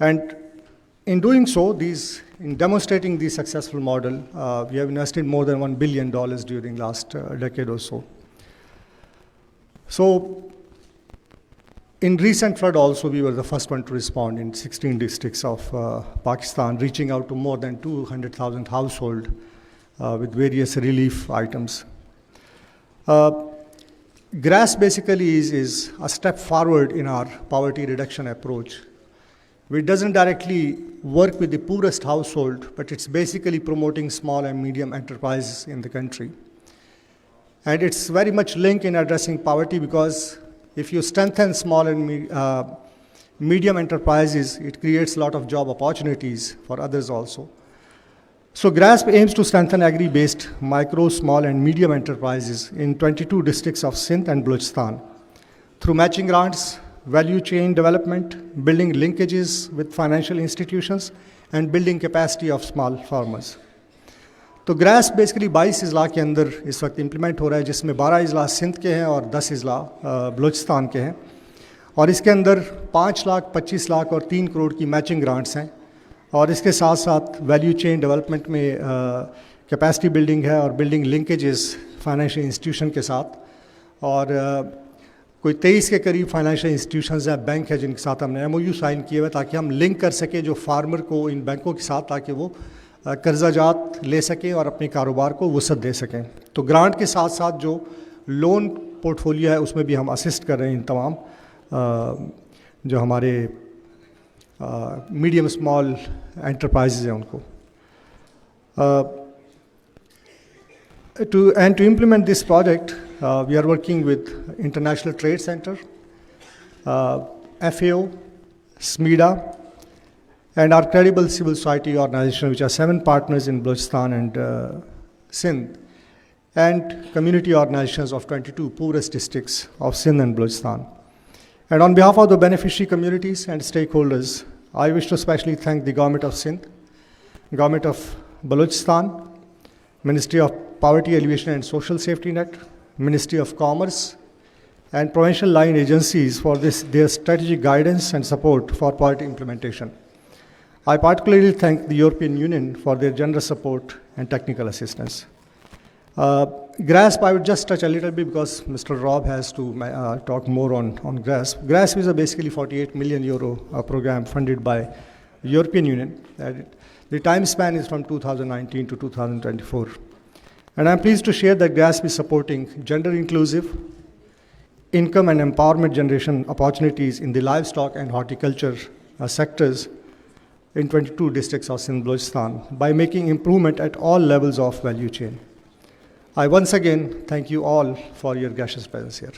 And in doing so, in demonstrating this successful model, we have invested more than $1 billion during last decade or so. So, in recent flood also, we were the first one to respond in 16 districts of Pakistan, reaching out to more than 200,000 households with various relief items. GRAS basically is a step forward in our poverty reduction approach. It doesn't directly work with the poorest household, but it's basically promoting small and medium enterprises in the country. And it's very much linked in addressing poverty, because if you strengthen small and medium enterprises, it creates a lot of job opportunities for others also. So GRASP aims to strengthen agri-based micro, small and medium enterprises in 22 districts of Sindh and Balochistan through matching grants, value chain development, building linkages with financial institutions, and building capacity of small farmers. तो grass basically 22 अजला के अंदर इस वक्त implement हो रहा है, जिसमें 12 अजला सिंध के हैं और 10 अजला बलूचिस्तान के हैं, और इसके अंदर 5 लाख, 25 लाख और 3 करोड़ की मैचिंग ग्रांट्स हैं, और इसके साथ साथ वैल्यू चेन डेवलपमेंट में कैपेसिटी बिल्डिंग है और बिल्डिंग लिंकेजेस फाइनेंशियल इंस्टीट्यूशन के साथ, और कोई 23 के करीब फाइनेंशियल इंस्टीट्यूशंस हैं, बैंक है, जिनके साथ हमने MOU साइन किए हुए ताकि हम लिंक कर सकें जो फार्मर को इन बैंकों के साथ, ताकि वो कर्जाजात ले सकें और अपने कारोबार को वसअत दे सकें. तो ग्रांट के साथ साथ जो लोन पोर्टफोलियो है उसमें भी हम असिस्ट कर रहे हैं इन तमाम जो हमारे मीडियम स्मॉल एंटरप्राइजेज हैं उनको. To implement this project, we are working with International Trade Center, FAO, SMIDA, and our credible civil society organization, which are 7 partners in Balochistan and Sindh, and community organizations of 22 poorest districts of Sindh and Balochistan. And on behalf of the beneficiary communities and stakeholders, I wish to especially thank the Government of Sindh, Government of Balochistan, Ministry of Poverty Alleviation and Social Safety Net, Ministry of Commerce, and provincial line agencies for their strategic guidance and support for poverty implementation. I particularly thank the European Union for their generous support and technical assistance. GRASP, I would just touch a little bit because Mr. Rob has to talk more on GRASP. GRASP is a basically 48 million euro program funded by the European Union. The time span is from 2019 to 2024. And I'm pleased to share that GRASP is supporting gender-inclusive income and empowerment generation opportunities in the livestock and horticulture sectors in 22 districts of Sindh Balochistan by making improvement at all levels of value chain. I once again thank you all for your gracious presence here.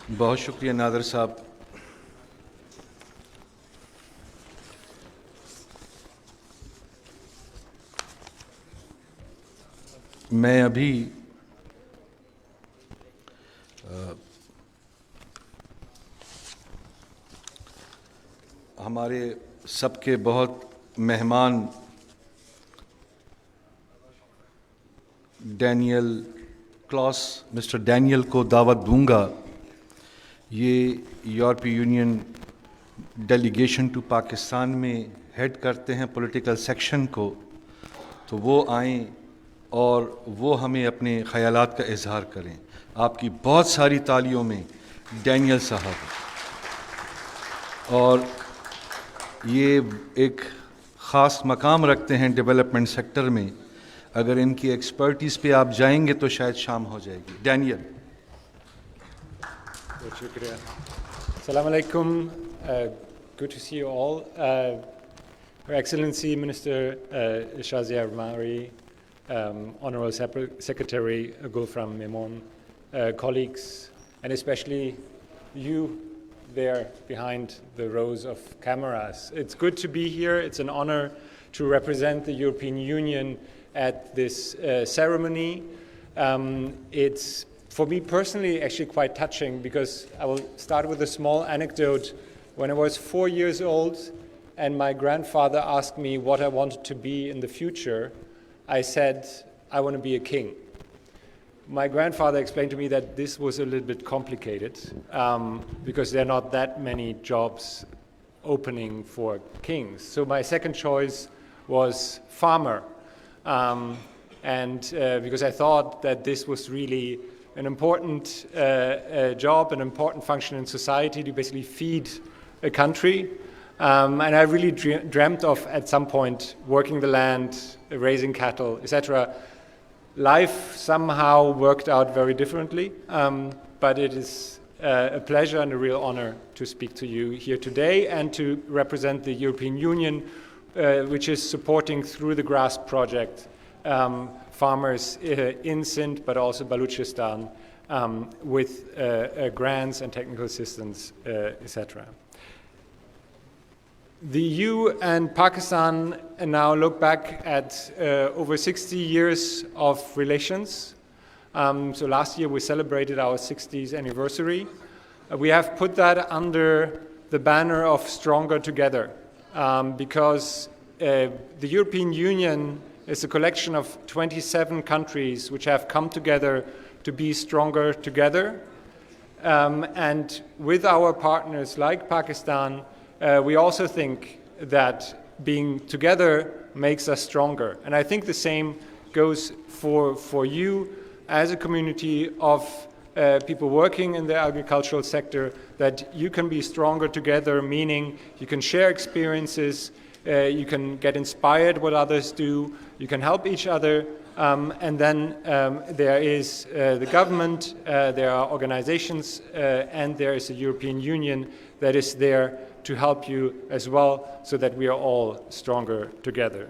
बहुत शुक्रिया नादर साहब। मैं अभी हमारे सबके बहुत मेहमान Daniel Claus, mister Daniel को दावत दूंगा। ये यूरोपीय यूनियन डेलीगेशन टू पाकिस्तान में हेड करते हैं पॉलिटिकल सेक्शन को, तो वो आएँ और वो हमें अपने ख़यालात का इजहार करें। आपकी बहुत सारी तालियों में डैनियल साहब, और ये एक ख़ास मकाम रखते हैं डेवलपमेंट सेक्टर में। अगर इनकी एक्सपर्टीज़ पे आप जाएंगे तो शायद शाम हो जाएगी। डैनियल। शुक्रिया। Assalamu alaikum. Good to see you all. Her Excellency Minister Shazia Mari, Honorable Secretary Gulfram Memon, colleagues, and especially you there behind the rows of cameras. It's good to be here. It's an honor to represent the European Union at this ceremony. It's, for me personally, actually quite touching because I will start with a small anecdote. When I was 4 years old and my grandfather asked me what I wanted to be in the future, I said, I want to be a king. My grandfather explained to me that this was a little bit complicated because there are not that many jobs opening for kings. So my second choice was farmer. Because I thought that this was really an important job, an important function in society to basically feed a country. And I really dreamt of, at some point, working the land, raising cattle, etc. Life somehow worked out very differently, but it is a pleasure and a real honor to speak to you here today and to represent the European Union, which is supporting through the GRASP project farmers in Sindh, but also Balochistan, with grants and technical assistance, etc. The EU and Pakistan now look back at over 60 years of relations. So last year we celebrated our 60th anniversary. We have put that under the banner of Stronger Together, because the European Union is a collection of 27 countries which have come together to be stronger together. And with our partners like Pakistan, we also think that being together makes us stronger. And I think the same goes for you as a community of people working in the agricultural sector, that you can be stronger together, meaning you can share experiences, you can get inspired what others do, you can help each other, and then there is the government, there are organizations, and there is the European Union that is there to help you as well, so that we are all stronger together.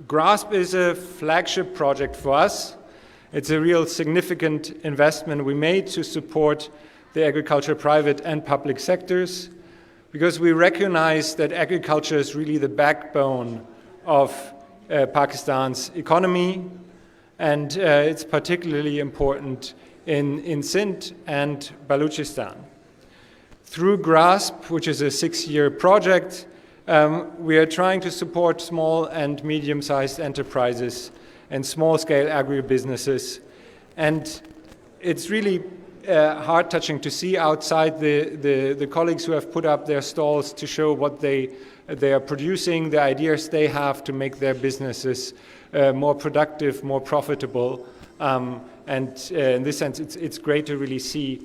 GRASP is a flagship project for us. It's a real significant investment we made to support the agriculture private and public sectors, because we recognize that agriculture is really the backbone of Pakistan's economy, and it's particularly important in Sindh and Balochistan. Through GRASP, which is a 6-year project, we are trying to support small and medium-sized enterprises and small-scale agribusinesses. And it's really heart-touching to see outside the colleagues who have put up their stalls to show what they are producing, the ideas they have to make their businesses more productive, more profitable. And in this sense, it's great to really see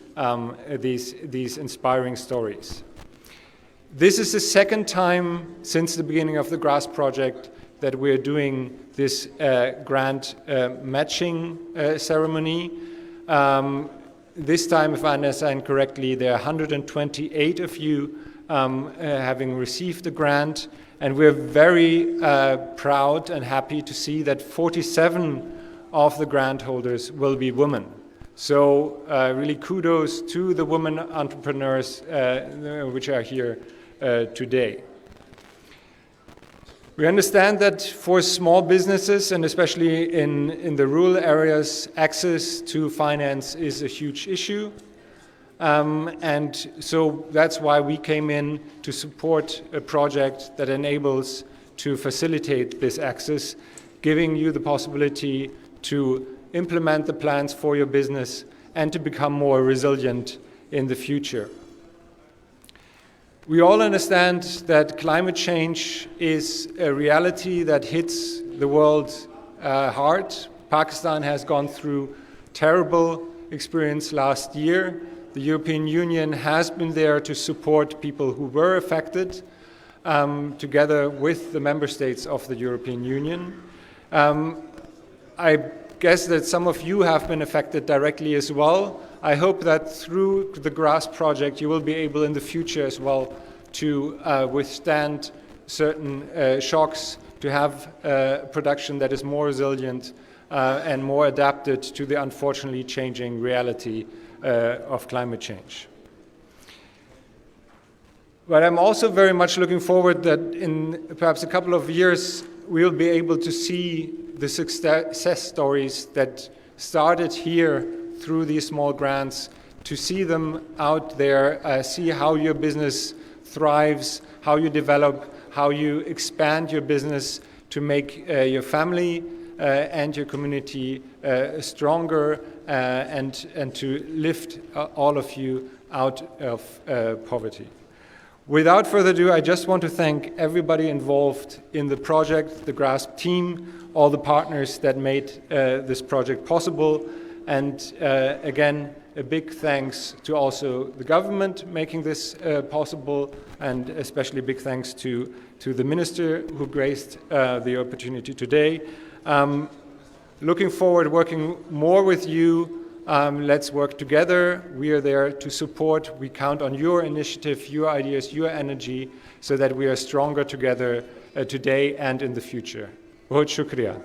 these inspiring stories. This is the second time since the beginning of the GRASP project that we're doing this grant matching ceremony. This time, if I understand correctly, there are 128 of you having received the grant, and we're very proud and happy to see that 47 of the grant holders will be women. So really kudos to the women entrepreneurs which are here today. We understand that for small businesses, and especially in the rural areas, access to finance is a huge issue. And so that's why we came in to support a project that enables to facilitate this access, giving you the possibility to implement the plans for your business and to become more resilient in the future. We all understand that climate change is a reality that hits the world hard. Pakistan has gone through terrible experience last year. The European Union has been there to support people who were affected, together with the member states of the European Union. I guess that some of you have been affected directly as well. I hope that through the GRASP project you will be able in the future as well to withstand certain shocks, to have production that is more resilient and more adapted to the unfortunately changing reality of climate change. But I'm also very much looking forward that in perhaps a couple of years we'll be able to see the success stories that started here through these small grants, to see them out there, see how your business thrives, how you develop, how you expand your business to make your family and your community stronger and to lift all of you out of poverty. Without further ado, I just want to thank everybody involved in the project, the GRASP team, all the partners that made this project possible, and again, a big thanks to also the government making this possible, and especially big thanks to the minister who graced the opportunity today. Looking forward to working more with you. Let's work together. We are there to support. We count on your initiative, your ideas, your energy, so that we are stronger together today and in the future. बहुत शुक्रिया.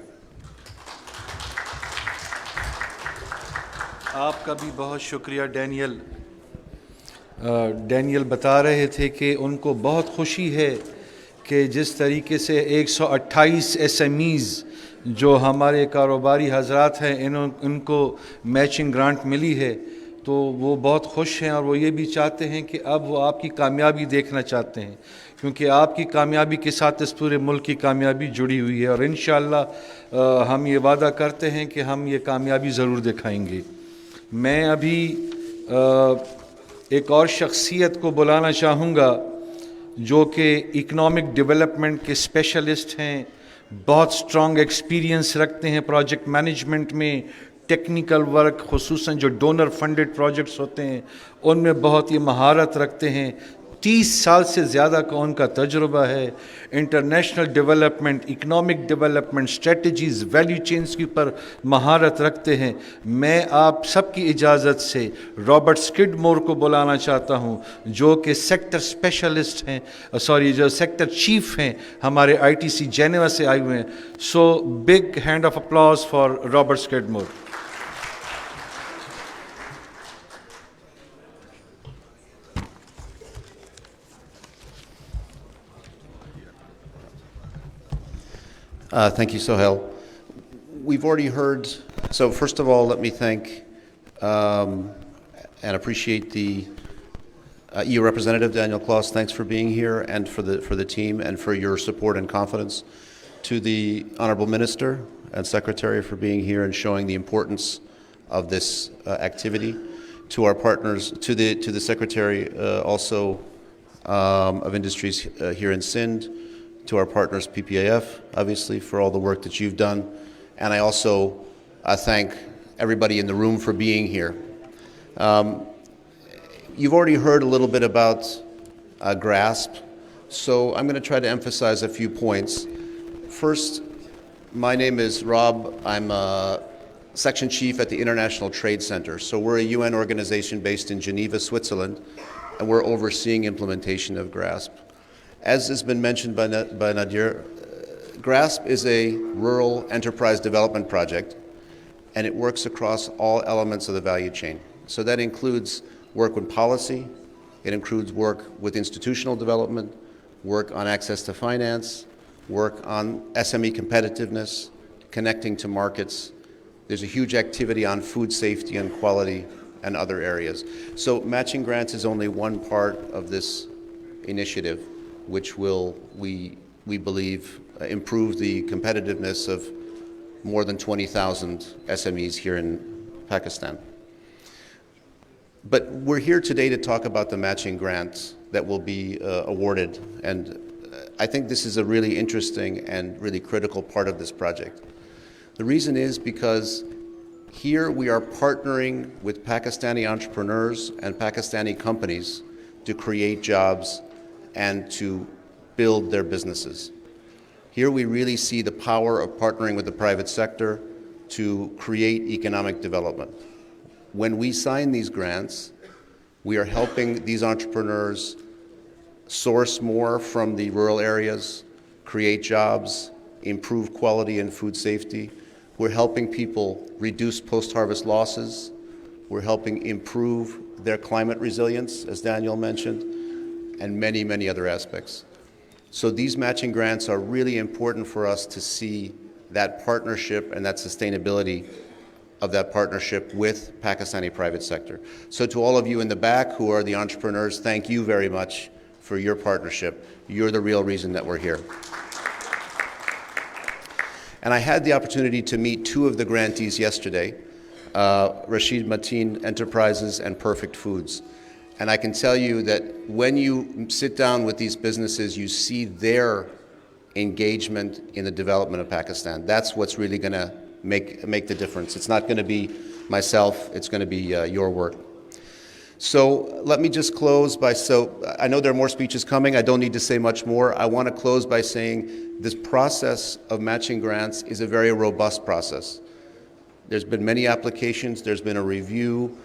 आपका भी बहुत शुक्रिया Daniel. Daniel बता रहे थे कि उनको बहुत खुशी है कि जिस तरीके से 128 SMEs जो हमारे कारोबारी हजरात हैं इनको मैचिंग ग्रांट मिली है, तो वो बहुत खुश हैं और वो ये भी चाहते हैं कि अब वो आपकी कामयाबी देखना चाहते हैं, क्योंकि आपकी कामयाबी के साथ इस पूरे मुल्क की कामयाबी जुड़ी हुई है और इंशाअल्लाह हम ये वादा करते हैं कि हम ये कामयाबी ज़रूर दिखाएंगे. मैं अभी एक और शख्सियत को बुलाना चाहूँगा जो कि इकनॉमिक डेवलपमेंट के स्पेशलिस्ट हैं, बहुत स्ट्रॉन्ग एक्सपीरियंस रखते हैं प्रोजेक्ट मैनेजमेंट में, टेक्निकल वर्क खुसूसन जो डोनर फंडेड प्रोजेक्ट्स होते हैं उनमें बहुत ही महारत रखते हैं, 30 साल से ज़्यादा का उनका तजुर्बा है। International development, economic development, strategies, value chains के ऊपर महारत रखते हैं। मैं आप सबकी इजाज़त से रॉबर्ट स्किडमोर को बुलाना चाहता हूं, जो कि सेक्टर स्पेशलिस्ट हैं, जो सेक्टर चीफ हैं हमारे ITC जेनेवा से आए हुए हैं। So big hand of applause for Robert Skidmore. Thank you, Sohail. We've already heard, so first of all, let me thank and appreciate the EU representative, Daniel Klaus. Thanks for being here, and for the team, and for your support and confidence. To the Honorable Minister and Secretary for being here and showing the importance of this activity. To our partners, to the Secretary also of Industries here in Sindh, to our partners PPAF, obviously, for all the work that you've done. And I also thank everybody in the room for being here. You've already heard a little bit about GRASP, so I'm going to try to emphasize a few points. First, my name is Rob. I'm a Section Chief at the International Trade Center. So we're a UN organization based in Geneva, Switzerland, and we're overseeing implementation of GRASP. As has been mentioned by Nadir, GRASP is a rural enterprise development project, and it works across all elements of the value chain. So that includes work with policy, it includes work with institutional development, work on access to finance, work on SME competitiveness, connecting to markets. There's a huge activity on food safety and quality and other areas. So matching grants is only one part of this initiative, which will, we believe, improve the competitiveness of more than 20,000 SMEs here in Pakistan. But we're here today to talk about the matching grants that will be awarded, and I think this is a really interesting and really critical part of this project. The reason is because here we are partnering with Pakistani entrepreneurs and Pakistani companies to create jobs and to build their businesses. Here we really see the power of partnering with the private sector to create economic development. When we sign these grants, we are helping these entrepreneurs source more from the rural areas, create jobs, improve quality and food safety. We're helping people reduce post-harvest losses. We're helping improve their climate resilience, as Daniel mentioned, and many, many other aspects. So these matching grants are really important for us to see that partnership and that sustainability of that partnership with Pakistani private sector. So to all of you in the back who are the entrepreneurs, thank you very much for your partnership. You're the real reason that we're here. And I had the opportunity to meet two of the grantees yesterday, Rashid Mateen Enterprises and Perfect Foods. And I can tell you that when you sit down with these businesses, you see their engagement in the development of Pakistan. That's what's really going to make the difference. It's not going to be myself, it's going to be your work. So let me just close by, I know there are more speeches coming, I don't need to say much more. I want to close by saying this process of matching grants is a very robust process. There's been many applications, there's been a review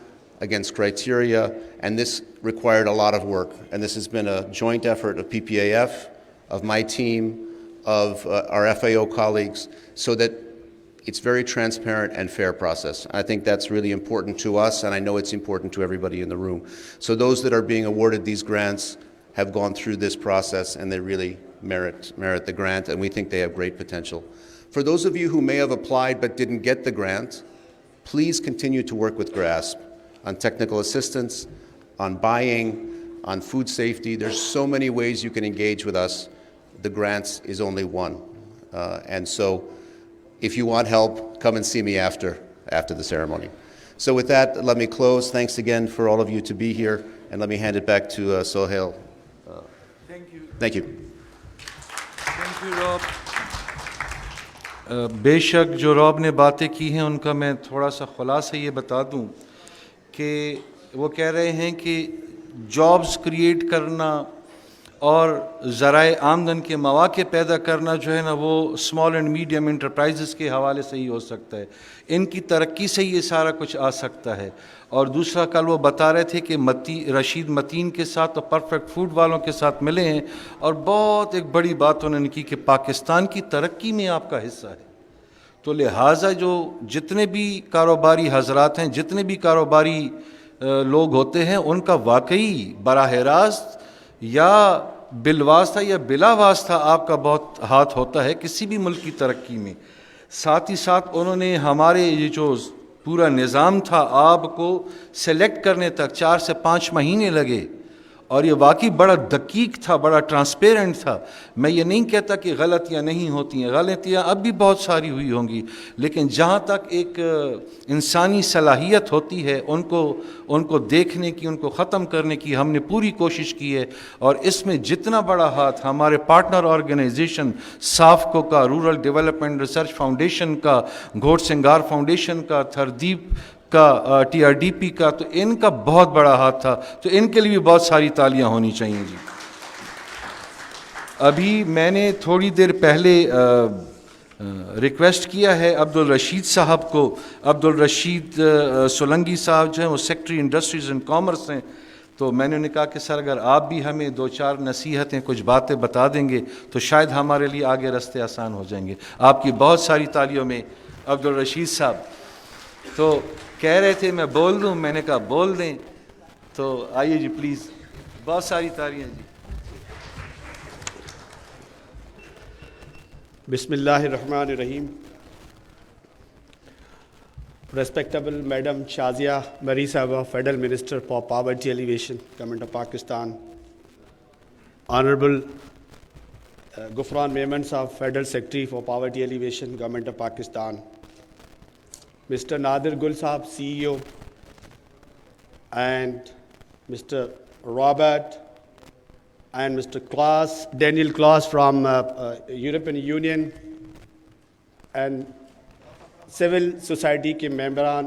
against criteria, and this required a lot of work. And this has been a joint effort of PPAF, of my team, of our FAO colleagues, so that it's very transparent and fair process. I think that's really important to us, and I know it's important to everybody in the room. So those that are being awarded these grants have gone through this process, and they really merit the grant, and we think they have great potential. For those of you who may have applied but didn't get the grant, please continue to work with GRASP on technical assistance, on buying, on food safety. There's so many ways you can engage with us. The grants is only one. And so if you want help, come and see me after the ceremony. So with that, let me close. Thanks again for all of you to be here, and let me hand it back to Sohail. Thank you. Thank you. Thank you, Rob. बेशक जो Rob ने बातें की हैं उनका मैं थोड़ा सा खुलासा ये बता दूं कि वो कह रहे हैं कि जॉब्स क्रिएट करना और ज़राए आमदन के मौक़े पैदा करना जो है ना, वो स्मॉल एंड मीडियम इंटरप्राइजेज़ के हवाले से ही हो सकता है। इनकी तरक्की से ही ये सारा कुछ आ सकता है। और दूसरा, कल वो बता रहे थे कि रशीद मतीन के साथ तो परफेक्ट फूड वालों के साथ मिले हैं, और बहुत एक बड़ी बात उन्होंने की कि पाकिस्तान की तरक्की में आपका हिस्सा है। तो लिहाजा जो जितने भी कारोबारी हजरात हैं, जितने भी कारोबारी लोग होते हैं, उनका वाकई बराह रास्त या बिलवास्ता या बिला वास्ता आपका बहुत हाथ होता है किसी भी मुल्क की तरक्की में। साथ ही साथ उन्होंने हमारे ये जो पूरा निज़ाम था, आपको सेलेक्ट करने तक 4 से 5 महीने लगे, और ये वाकई बड़ा दकीक था, बड़ा ट्रांसपेरेंट था। मैं ये नहीं कहता कि गलतियाँ नहीं होती हैं, गलतियाँ अब भी बहुत सारी हुई होंगी, लेकिन जहाँ तक एक इंसानी सलाहियत होती है उनको देखने की, उनको ख़त्म करने की हमने पूरी कोशिश की है। और इसमें जितना बड़ा हाथ हमारे पार्टनर ऑर्गेनाइजेशन साफ़को का, रूरल डेवलपमेंट रिसर्च फाउंडेशन का, घोट सिंगार फाउंडेशन का, थरदीप का, TRDP का, तो इनका बहुत बड़ा हाथ था। तो इनके लिए भी बहुत सारी तालियां होनी चाहिए जी। अभी मैंने थोड़ी देर पहले रिक्वेस्ट किया है अब्दुल रशीद साहब को। अब्दुल रशीद सोलंगी साहब जो हैं वो सेक्रेटरी इंडस्ट्रीज़ एंड कॉमर्स हैं। तो मैंने उन्हें कहा कि सर अगर आप भी हमें 2-4 नसीहतें, कुछ बातें बता देंगे तो शायद हमारे लिए आगे रास्ते आसान हो जाएंगे। आपकी बहुत सारी तालियों में अब्दुल रशीद साहब। तो कह रहे थे मैं बोल दूं, मैंने कहा बोल दें। तो आइए जी प्लीज़, बहुत सारी तालियां जी। बिस्मिल्लाहिर्रहमानिर्रहीम। Respectable Madam Shazia Marisaba, Federal Minister for Poverty Alleviation, Government of Pakistan. Honorable Gufran Memon Sahab, Federal Secretary for Poverty Alleviation, Government of Pakistan. Mr. Nadir Gul Sahab, CEO, and Mr. Robert and Mr. Klaas, Daniel Klaas from European Union, and civil society के मेंबरान,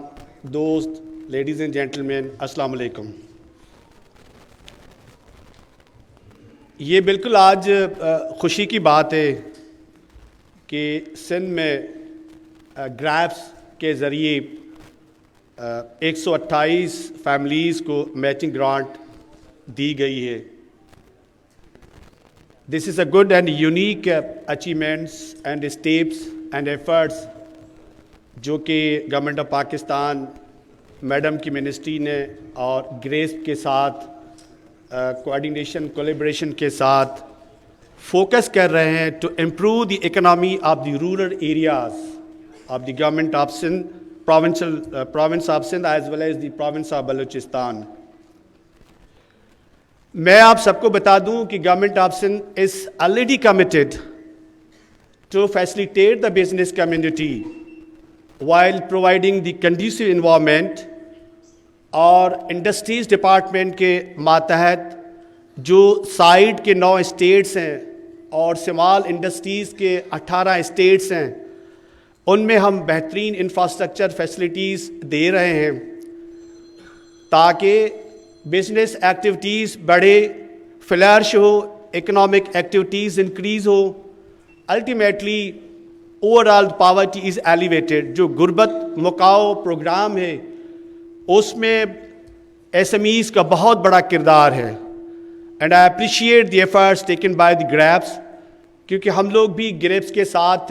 दोस्त, ladies and gentlemen, अस्सलाम वालेकुम। ये बिल्कुल आज खुशी की बात है कि सिंध में ग्रैप्स के ज़रिए 128 फैमिलीज़ को मैचिंग ग्रांट दी गई है। This is a good and unique achievements and steps and efforts जो कि गवर्नमेंट ऑफ पाकिस्तान, मैडम की मिनिस्ट्री ने और ग्रेस के साथ कोऑर्डिनेशन, कोलैबोरेशन के साथ फोकस कर रहे हैं to improve the economy of the rural areas of the government of Sindh, province of Sindh as well as the province of Balochistan. मैं आप सबको बता दूं कि government of Sindh is already committed to facilitate the business community while providing the conducive environment। और industries department के मातहत जो साइड के 9 स्टेट्स हैं और स्मॉल इंडस्ट्रीज़ के 18 स्टेट्स हैं, उनमें हम बेहतरीन इंफ्रास्ट्रक्चर फैसिलिटीज़ दे रहे हैं ताकि बिजनेस एक्टिविटीज़ बढ़े, फ्लरिश हो, इकोनॉमिक एक्टिविटीज़ इंक्रीज़ हो। Ultimately overall poverty is elevated. जो गुर्बत मुकाओ प्रोग्राम है उसमें SMEs का बहुत बड़ा किरदार है। And I appreciate the efforts taken by the ग्रैप्स, क्योंकि हम लोग भी ग्रैप्स के साथ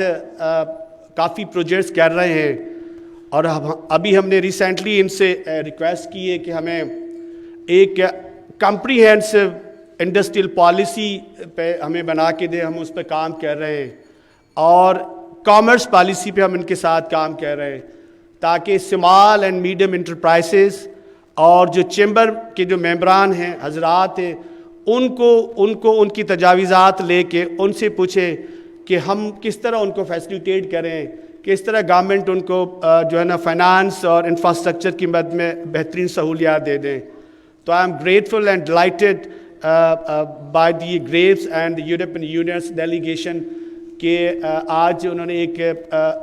काफ़ी प्रोजेक्ट्स कर रहे हैं। और अभी हमने रिसेंटली इनसे रिक्वेस्ट की है कि हमें एक कम्प्रीहेंसिव इंडस्ट्रियल पॉलिसी पे हमें बना के दे। हम उस पर काम कर रहे हैं और कॉमर्स पॉलिसी पे हम इनके साथ काम कर रहे हैं ताकि स्मॉल एंड मीडियम इंटरप्राइजेस और जो चैम्बर के जो मेंबरान हैं, हजरात हैं, उनको उनकी तजावीज़ात लेके उनसे पूछें कि हम किस तरह उनको फैसिलिटेट करें, किस तरह गवर्नमेंट उनको जो है ना फाइनेंस और इंफ्रास्ट्रक्चर की मदद में बेहतरीन सहूलियात दे दें। तो I am grateful and dilated by the grapes and the European unions delegation कि आज उन्होंने एक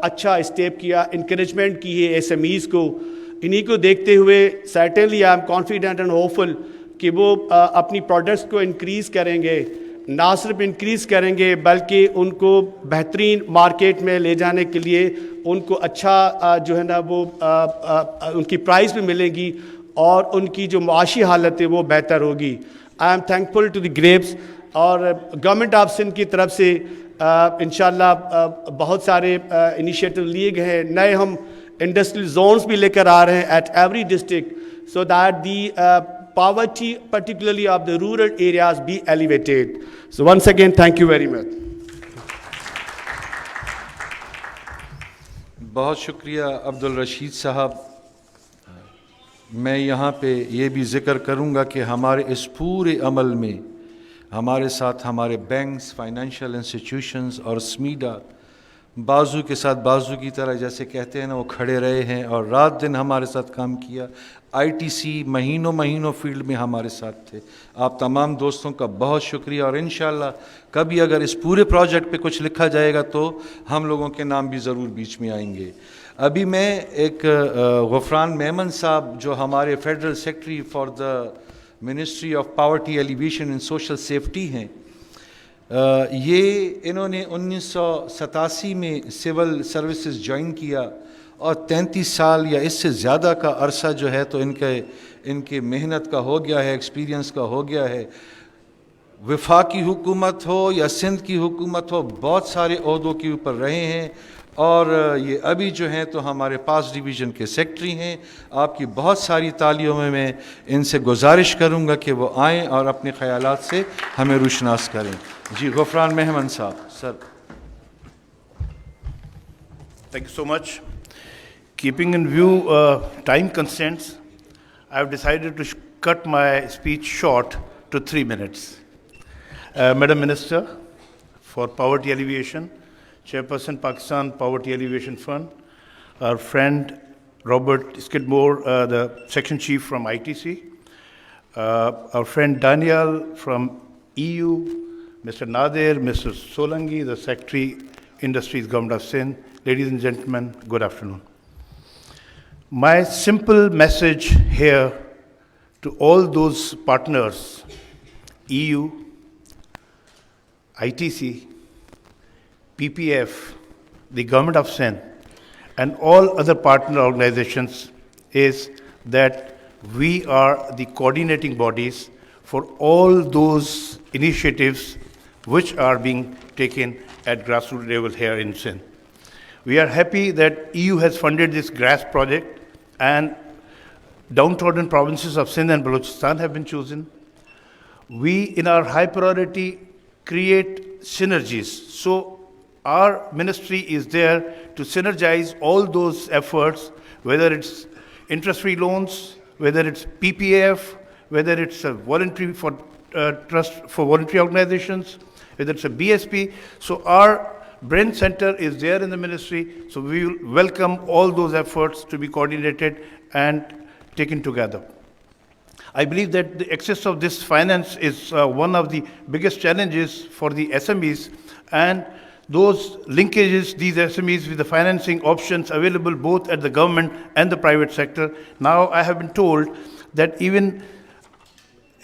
अच्छा स्टेप किया, इंकरेजमेंट की है SMEs को। इन्हीं को देखते हुए certainly I am confident and hopeful कि वो अपनी प्रोडक्ट्स को इंक्रीज़ करेंगे, ना सिर्फ इंक्रीज़ करेंगे बल्कि उनको बेहतरीन मार्केट में ले जाने के लिए उनको अच्छा जो है ना वो उनकी प्राइस भी मिलेगी और उनकी जो माशी हालत है वो बेहतर होगी। I am thankful to the ग्रेप्स और गवर्नमेंट ऑफ सिंध की तरफ से इंशाल्लाह बहुत सारे इनिशिएटिव लिए गए हैं। नए हम इंडस्ट्रियल जोन्स भी लेकर आ रहे हैं at every district so that the poverty, particularly of the rural areas, be elevated. So once again, thank you very much. बहुत शुक्रिया अब्दुल रशीद साहब। मैं यहाँ पे ये भी ज़िक्र करूँगा कि हमारे इस पूरे अमल में हमारे साथ हमारे बैंक्स, फाइनेंशियल इंस्टीट्यूशंस और स्मीडा बाजू के साथ बाजू की तरह जैसे कहते हैं ना वो खड़े रहे हैं और रात दिन हमारे साथ काम किया। आईटीसी महीनों महीनों फील्ड में हमारे साथ थे। आप तमाम दोस्तों का बहुत शुक्रिया और इंशाल्लाह कभी अगर इस पूरे प्रोजेक्ट पे कुछ लिखा जाएगा तो हम लोगों के नाम भी ज़रूर बीच में आएंगे। अभी मैं एक गफरान मेमन साहब जो हमारे federal secretary for the ministry of poverty elevation and social safety हैं, ये इन्होंने 1987 में सिविल सर्विसेज ज्वाइन किया और 33 साल या इससे ज़्यादा का अरसा जो है तो इनके मेहनत का हो गया है, एक्सपीरियंस का हो गया है। वफाकी हुकूमत हो या सिंध की हुकूमत हो, बहुत सारे ओहदों के ऊपर रहे हैं और ये अभी जो हैं तो हमारे पास डिवीज़न के सेक्रेटरी हैं। आपकी बहुत सारी तालियों में मैं इनसे गुजारिश करूँगा कि वो आएँ और अपने ख़यालात से हमें रुशनास करें। जी गफरान मेमन साहब sir. Thank you so much. Keeping in view time constraints, I have decided to cut my speech short to 3 minutes. Madam Minister for Poverty Alleviation, Chairperson Pakistan Poverty Alleviation Fund, our friend Robert Skidmore, the Section Chief from ITC, our friend Daniel from EU, Mr. Nadir, Mr. Solangi, the Secretary, Industries, Government of Sindh. Ladies and gentlemen, good afternoon. My simple message here to all those partners, EU, ITC, PPF, the Government of Sindh, and all other partner organizations is that we are the coordinating bodies for all those initiatives which are being taken at grassroots level here in Sindh. We are happy that EU has funded this GRASS project and downtrodden provinces of Sindh and Balochistan have been chosen. We, in our high priority, create synergies. So our ministry is there to synergize all those efforts, whether it's interest-free loans, whether it's PPF, whether it's a voluntary for trust for voluntary organizations, whether it's a BSP. So our brain center is there in the ministry, so we will welcome all those efforts to be coordinated and taken together. I believe that the access of this finance is one of the biggest challenges for the SMEs, and those linkages, these SMEs with the financing options available both at the government and the private sector. Now I have been told that even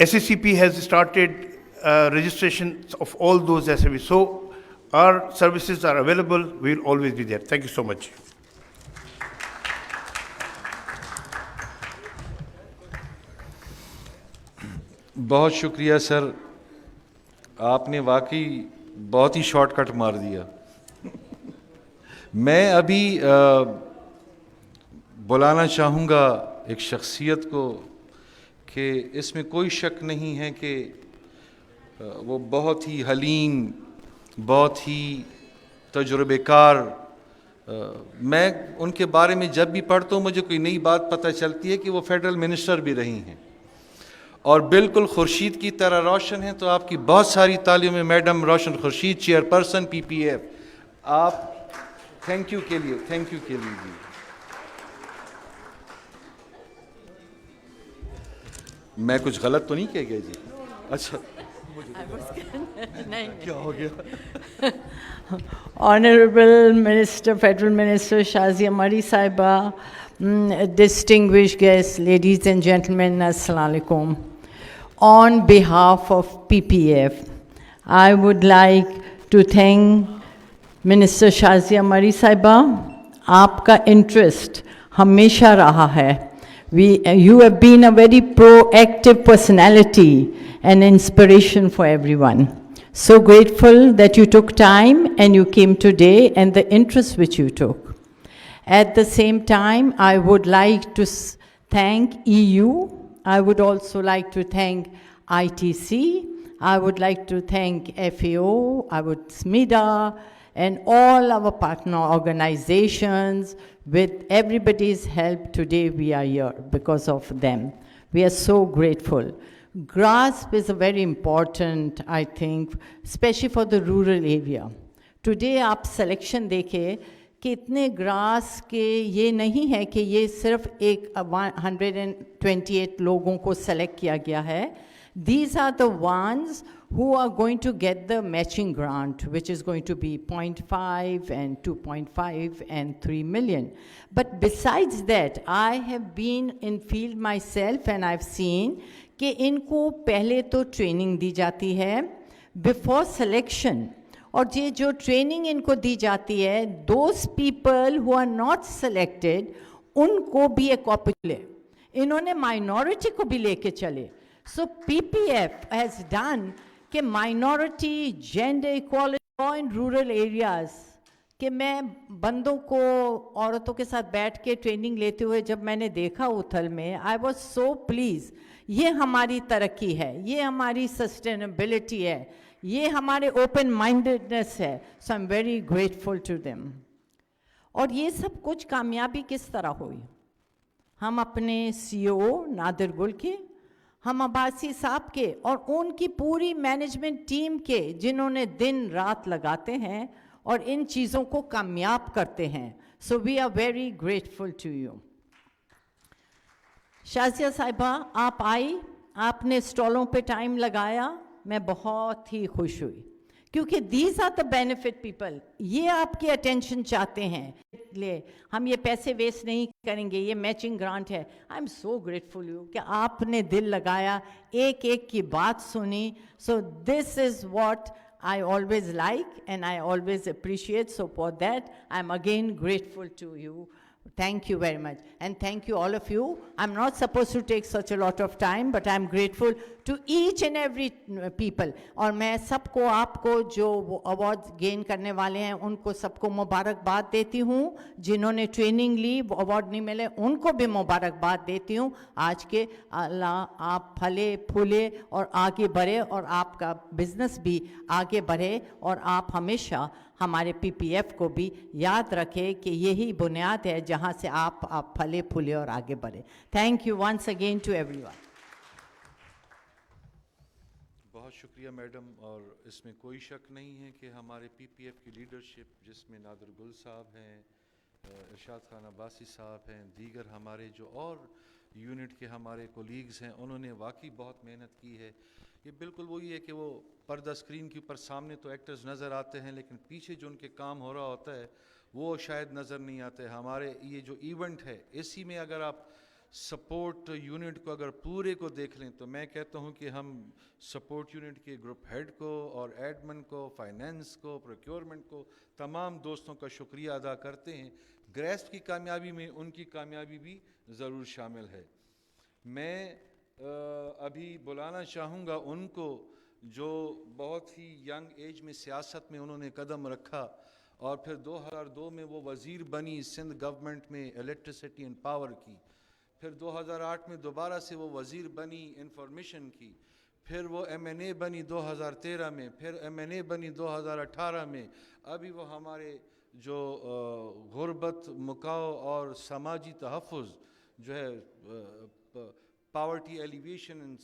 SACP has started registration of all those SMEs. So our services are available. We will always be there. Thank you so much. बहुत शुक्रिया sir, आपने वाकई बहुत ही shortcut मार दिया। मैं अभी बुलाना चाहूँगा एक शख्सियत को कि इसमें कोई शक नहीं है कि वो बहुत ही हलीम, बहुत ही तजुर्बेकार, मैं उनके बारे में जब भी पढ़ता हूँ मुझे कोई नई बात पता चलती है कि वो फेडरल मिनिस्टर भी रही हैं और बिल्कुल खुर्शीद की तरह रोशन है। तो आपकी बहुत सारी तालियों में madam Roshan Khurshid, chairperson PPF, आप थैंक यू के लिए जी। मैं कुछ गलत तो नहीं कह गया जी? अच्छा क्या हो गया? Honorable Minister, Federal Minister Shazia Mari Saiba, distinguished guests, ladies and gentlemen, Assalamu alaikum. On behalf of PPF, I would like to thank Minister Shazia Mari Saiba. आपका interest हमेशा रहा है. You have been a very proactive personality and inspiration for everyone. So grateful that you took time and you came today and the interest which you took. At the same time, I would like to thank EU. I would also like to thank ITC. I would like to thank FAO, SMIDA, and all our partner organizations. With everybody's help, today we are here because of them. We are so grateful. GRASP is a very important, I think, especially for the rural area. Today आप selection देखें कि इतने grass के ये नहीं है कि ये सिर्फ एक 128 लोगों को select किया गया है. These are the ones who are going to get the matching grant, which is going to be 0.5 and 2.5 and 3 million. But besides that, I have been in field myself and I've seen कि इनको पहले तो training दी जाती है before selection. और ये जो training इनको दी जाती है, those people who are not selected, उनको भी एक opportunity. इन्होंने minority को भी लेके चले. So PPF has done कि minority, gender equality in rural areas, कि मैं बंदों को औरतों के साथ बैठ के ट्रेनिंग लेते हुए जब मैंने देखा उथल में, I was so pleased. ये हमारी तरक्की है, ये हमारी sustainability है, ये हमारे open mindedness है. So I'm very grateful to them. और ये सब कुछ कामयाबी किस तरह हुई? हम अपने CEO नादिर गुल के, हम अब्बासी साहब के और उनकी पूरी मैनेजमेंट टीम के जिन्होंने दिन रात लगाते हैं और इन चीज़ों को कामयाब करते हैं. So we are very grateful to you. Shazia साहिबा, आप आई, आपने स्टॉलों पे टाइम लगाया, मैं बहुत ही खुश हुई क्योंकि these are the benefit people. ये आपकी अटेंशन चाहते हैं. ले हम ये पैसे वेस्ट नहीं करेंगे, ये मैचिंग ग्रांट है. I am so grateful you कि आपने दिल लगाया, एक एक की बात सुनी. So this is what I always like and I always appreciate. So for that, I'm again grateful to you. Thank you very much. And thank you all of you. I'm not supposed to take such a lot of time, but I'm grateful to each and every people. और मैं सबको आपको जो award gain करने वाले हैं उनको सबको मुबारकबाद देती हूँ. जिन्होंने ट्रेनिंग ली अवार्ड नहीं मिले उनको भी मुबारकबाद देती हूँ. आज के अल्लाह आप फले फूले और आगे बढ़े और आपका बिजनेस भी आगे बढ़े और आप हमेशा हमारे PPF को भी याद रखें कि यही बुनियाद है जहाँ से आप फले फूले और आगे बढ़े. Thank you once again to everyone. बहुत शुक्रिया मैडम. और इसमें कोई शक नहीं है कि हमारे PPF की लीडरशिप जिसमें नादिर गुल साहब हैं, इरशाद खान अब्बासी साहब हैं, दीगर हमारे जो और यूनिट के हमारे कोलीग्स हैं, उन्होंने वाकई बहुत मेहनत की है. ये बिल्कुल वही है कि वो पर्दा स्क्रीन के ऊपर सामने तो एक्टर्स नज़र आते हैं लेकिन पीछे जो उनके काम हो रहा होता है वो शायद नज़र नहीं आते. हमारे ये जो इवेंट है इसी में अगर आप सपोर्ट यूनिट को अगर पूरे को देख लें तो मैं कहता हूँ कि हम सपोर्ट यूनिट के ग्रुप हेड को और एडमिन को, फाइनेंस को, प्रोक्योरमेंट को, तमाम दोस्तों का शुक्रिया अदा करते हैं. ग्रेस्प की कामयाबी में उनकी कामयाबी भी ज़रूर शामिल है. मैं अभी बुलाना चाहूँगा उनको जो बहुत ही यंग एज में सियासत में उन्होंने कदम रखा और फिर 2002 में वो वज़ीर बनी सिंध गवर्नमेंट में इलेक्ट्रिसिटी एंड पावर की. फिर 2008 में दोबारा से वो वज़ीर बनी इंफॉर्मेशन की. फिर वो MNA बनी 2013 में, फिर MNA बनी 2018 में. अभी वो हमारे जो गुर्बत मुकाओ और समाजी तहफ़्फ़ुज़ जो है poverty elevation and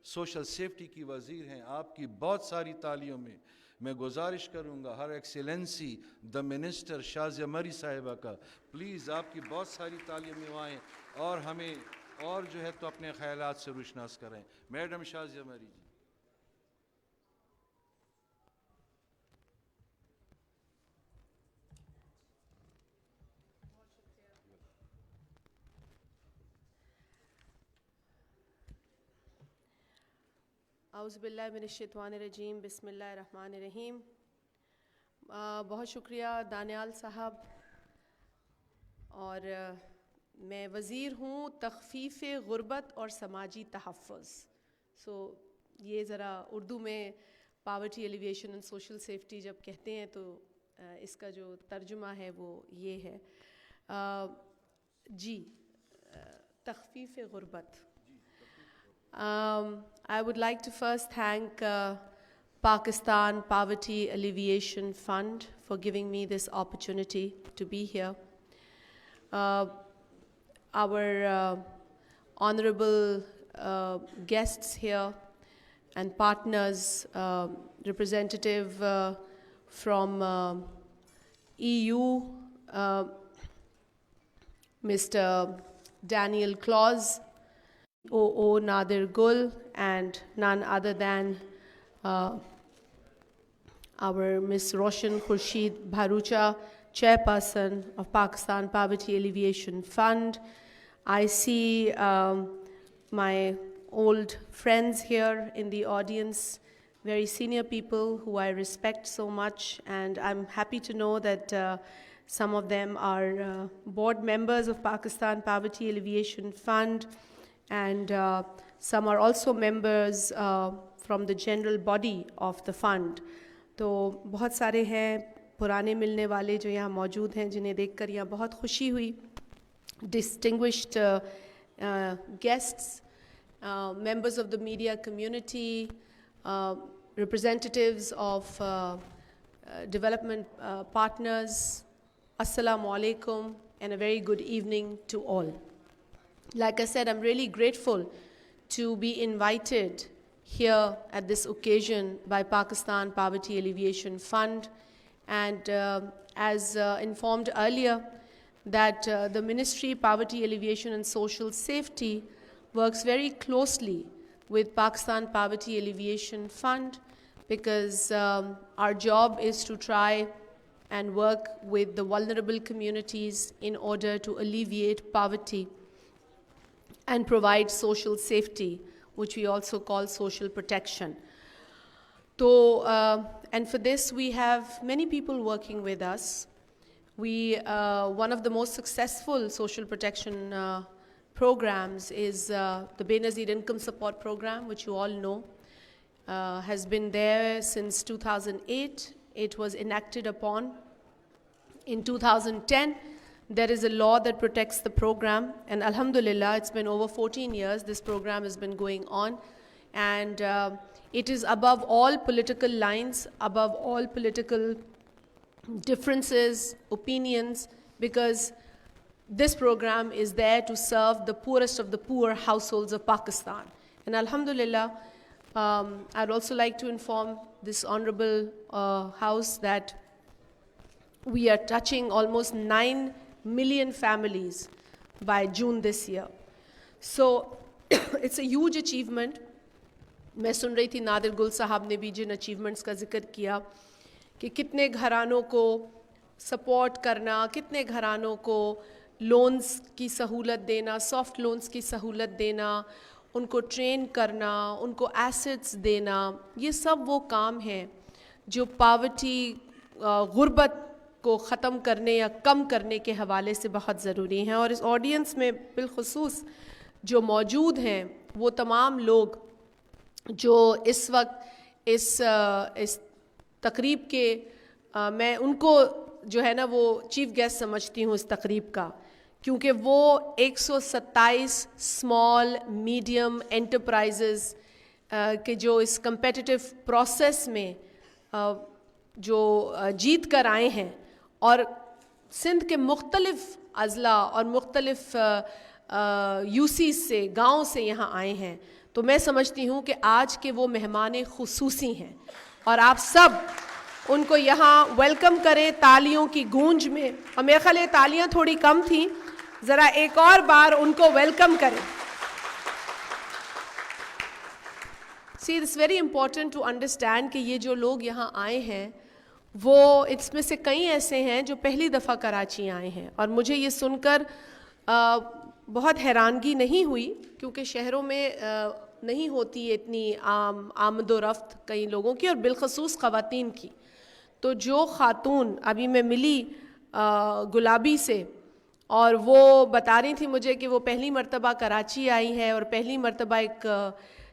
social safety की वज़ीर हैं. आपकी बहुत सारी तालियों में मैं गुजारिश करूंगा हर एक्सेलेंसी द मिनिस्टर शाज़िया मरी साहिबा का, प्लीज़ आपकी बहुत सारी तालियों में आएँ और हमें और जो है तो अपने ख्यालात से रुशनास करें. मैडम शाज़िया मरी जी. औज़ुबिल्लाहिमिनश्शैतानिर्रजीम बिस्मिल्लाहिर्रहमानिर्रहीम। बहुत शुक्रिया दानियाल साहब। और मैं वज़ीर हूँ तख़फ़ीफ़ ग़ुरबत और समाजी तहफ़्फ़ुज़। ये ज़रा उर्दू में poverty elevation and social safety जब कहते हैं तो इसका जो तर्जुमा है वो ये है। तख़फ़ीफ़ ग़ुरबत। I would like to first thank Pakistan Poverty Alleviation Fund for giving me this opportunity to be here. Our honorable guests here and partners, representative from EU, Mr. Daniel Claus, OO Nadir Gul, and none other than our Ms. Roshan Khurshid Bharucha, Chairperson of Pakistan Poverty Alleviation Fund. I see my old friends here in the audience, very senior people who I respect so much, and I'm happy to know that some of them are board members of Pakistan Poverty Alleviation Fund, and some are also members from the general body of the fund. तो बहुत सारे हैं पुराने मिलने वाले जो यहाँ मौजूद हैं जिन्हें देखकर यहाँ बहुत खुशी हुई. Distinguished guests, members of the media community, representatives of development partners, Assalamu alaikum, and a very good evening to all. Like I said, I'm really grateful to be invited here at this occasion by Pakistan Poverty Alleviation Fund, and as informed earlier, that the Ministry Poverty Alleviation and Social Safety works very closely with Pakistan Poverty Alleviation Fund, because our job is to try and work with the vulnerable communities in order to alleviate poverty and provide social safety, which we also call social protection. So, and for this we have many people working with us. One of the most successful social protection programs is the Benazir Income Support Program, which you all know, has been there since 2008. It was enacted upon in 2010. There is a law that protects the program, and alhamdulillah, it's been over 14 years this program has been going on, and it is above all political lines, above all political differences, opinions, because this program is there to serve the poorest of the poor households of Pakistan. And alhamdulillah, I'd also like to inform this honorable house that we are touching almost 9 million families by June this year. So it's a huge achievement. मैं सुन रही थी नादिर गुल साहब ने भी जिन achievements का जिक्र किया कि कितने घरानों को सपोर्ट करना, कितने घरानों को लोन्स की सहूलत देना, सॉफ्ट लोन्स की सहूलत देना, उनको ट्रेन करना, उनको एसेट्स देना, ये सब वो काम हैं जो पावर्टी गुर्बत को ख़त्म करने या कम करने के हवाले से बहुत ज़रूरी हैं. और इस ऑडियंस में बिलखुसूस जो मौजूद हैं वो तमाम लोग जो इस वक्त इस तकरीब के मैं उनको जो है ना वो चीफ गेस्ट समझती हूँ इस तकरीब का, क्योंकि वो 127 स्मॉल मीडियम एंटरप्राइजेज़ के जो इस कम्पेटिटिव प्रोसेस में जो जीत कर आए हैं और सिंध के मुख्तलिफ अज़ला और मुख्तलिफ यूसी से गाँव से यहाँ आए हैं, तो मैं समझती हूँ कि आज के वो मेहमान खुसूसी हैं और आप सब उनको यहाँ वेलकम करें तालियों की गूंज में. और मेरे ख्याल तालियाँ थोड़ी कम थी, ज़रा एक और बार उनको वेलकम करें. See, it's very important to understand कि ये जो लोग यहाँ आए हैं वो इसमें से कई ऐसे हैं जो पहली दफ़ा कराची आए हैं, और मुझे ये सुनकर बहुत हैरानगी नहीं हुई, क्योंकि शहरों में नहीं होती है इतनी आमदोरफ्त कई लोगों की और बिलखसूस ख़वातीन की। तो जो ख़ातून अभी मैं मिली गुलाबी से और वो बता रही थी मुझे कि वो पहली मर्तबा कराची आई है और पहली मर्तबा एक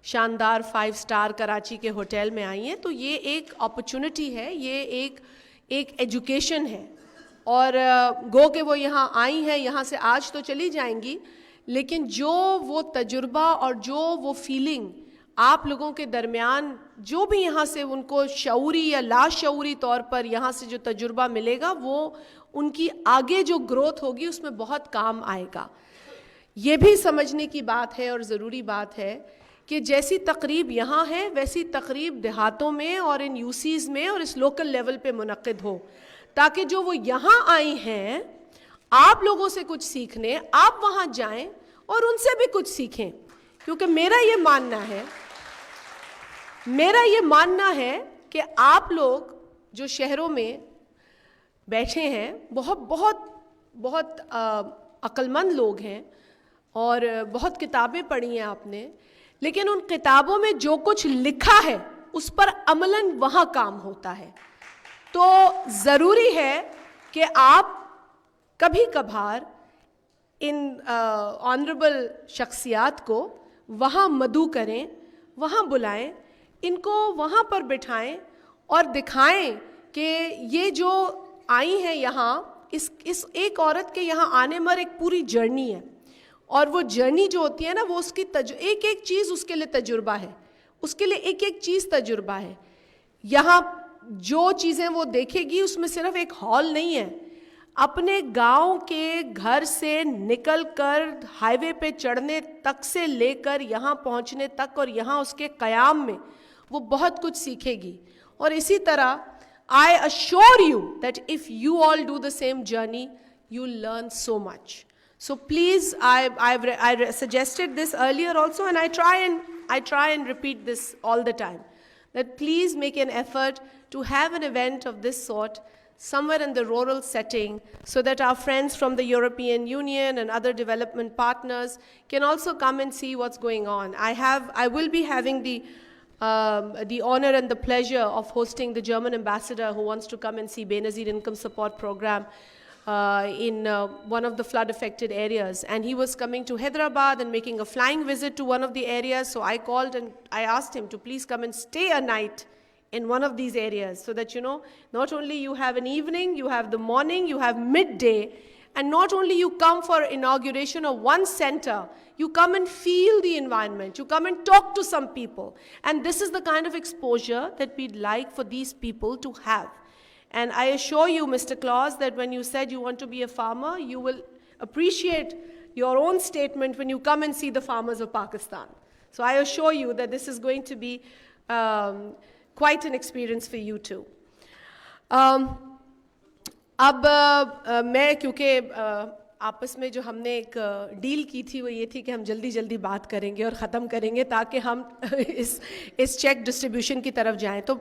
शानदार 5 स्टार कराची के होटल में आई हैं, तो ये एक अपॉर्चुनिटी है, ये एक एजुकेशन है। और गो के वो यहाँ आई हैं, यहाँ से आज तो चली जाएंगी, लेकिन जो वो तजुर्बा और जो वो फीलिंग आप लोगों के दरमियान जो भी यहाँ से उनको शऊरी या लाशऊरी तौर पर यहाँ से जो तजुर्बा मिलेगा वो उनकी आगे जो ग्रोथ होगी उसमें बहुत काम आएगा। ये भी समझने की बात है और ज़रूरी बात है कि जैसी तकरीब यहाँ है वैसी तकरीब देहातों में और इन यूसीज़ में और इस लोकल लेवल पे मुनक़िद हो, ताकि जो वो यहाँ आई हैं आप लोगों से कुछ सीखने, आप वहाँ जाएं और उनसे भी कुछ सीखें। क्योंकि मेरा ये मानना है कि आप लोग जो शहरों में बैठे हैं बहुत बहुत बहुत अक्लमंद लोग हैं और बहुत किताबें पढ़ी हैं आपने, लेकिन उन किताबों में जो कुछ लिखा है उस पर अमलन वहाँ काम होता है। तो ज़रूरी है कि आप कभी कभार इन ऑनरेबल शख्सियात को वहाँ मदऊ करें, वहाँ बुलाएं, इनको वहाँ पर बिठाएं और दिखाएं कि ये जो आई हैं यहाँ, इस एक औरत के यहाँ आने में एक पूरी जर्नी है और वो जर्नी जो होती है ना वो उसकी एक एक चीज़ उसके लिए तजुर्बा है, उसके लिए एक एक चीज़ तजुर्बा है। यहाँ जो चीज़ें वो देखेगी उसमें सिर्फ एक हॉल नहीं है, अपने गांव के घर से निकलकर हाईवे पे चढ़ने तक से लेकर यहाँ पहुँचने तक और यहाँ उसके क़याम में वो बहुत कुछ सीखेगी। और इसी तरह I assure you that if you all do the same journey, you'll learn so much. So please, I suggested this earlier also, and I try and repeat this all the time, that please make an effort to have an event of this sort somewhere in the rural setting, so that our friends from the European Union and other development partners can also come and see what's going on. I will be having the honor and the pleasure of hosting the German ambassador who wants to come and see Benazir Income Support Program in one of the flood-affected areas. And he was coming to Hyderabad and making a flying visit to one of the areas. So I called and I asked him to please come and stay a night in one of these areas, so that, you know, not only you have an evening, you have the morning, you have midday, and not only you come for inauguration of one center, you come and feel the environment, you come and talk to some people. And this is the kind of exposure that we'd like for these people to have. And I assure you, Mr. Claus, that when you said you want to be a farmer, you will appreciate your own statement when you come and see the farmers of Pakistan. So I assure you that this is going to be quite an experience for you too. अब मैं क्योंकि आपस में जो हमने एक deal की थी वो ये थी कि हम जल्दी जल्दी बात करेंगे और ख़त्म करेंगे ताकि हम इस चेक डिस्ट्रीब्यूशन की तरफ जाएं, तो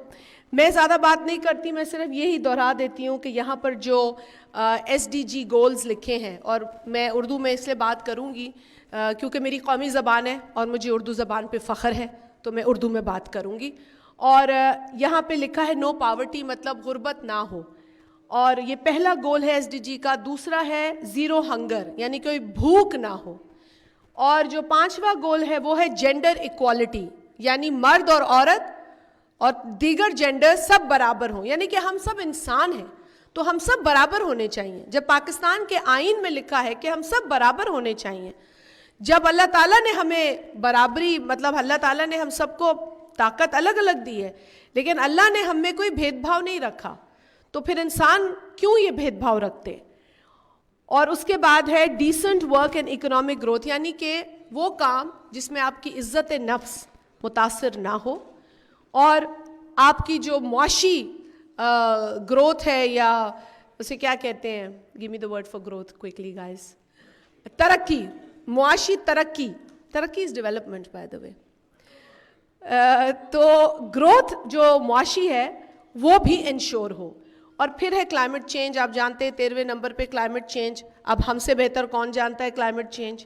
मैं ज़्यादा बात नहीं करती, मैं सिर्फ यही दोहरा देती हूँ कि यहाँ पर जो SDG गोल्स लिखे हैं, और मैं उर्दू में इसलिए बात करूँगी क्योंकि मेरी कौमी ज़बान है और मुझे उर्दू ज़बान पे फ़ख्र है, तो मैं उर्दू में बात करूँगी। और यहाँ पे लिखा है नो पावर्टी, मतलब गुर्बत ना हो, और ये पहला गोल है SDG का। दूसरा है ज़ीरो हंगर, यानी कोई भूख ना हो। और जो 5वां गोल है वो है जेंडर इक्वालिटी, यानी मर्द और औरत और दीगर जेंडर सब बराबर हों, यानी कि हम सब इंसान हैं तो हम सब बराबर होने चाहिए। जब पाकिस्तान के आइन में लिखा है कि हम सब बराबर होने चाहिए, जब अल्लाह ताला ने हमें बराबरी, मतलब अल्लाह ताला ने हम सबको ताकत अलग अलग दी है, लेकिन अल्लाह ने हम में कोई भेदभाव नहीं रखा, तो फिर इंसान क्यों ये भेदभाव रखते। और उसके बाद है decent work and economic growth, यानी कि वो काम जिसमें आपकी इज्जत नफ्स मुतासर ना हो और आपकी जो मुआशी ग्रोथ है, या उसे क्या कहते हैं, give me the word for growth quickly guys, तरक्की, मुआशी तरक्की, तरक्की is development by the way. तो ग्रोथ जो मुआशी है वो भी इंश्योर हो। और फिर है क्लाइमेट चेंज, आप जानते हैं 13वें नंबर पे क्लाइमेट चेंज। अब हमसे बेहतर कौन जानता है क्लाइमेट चेंज।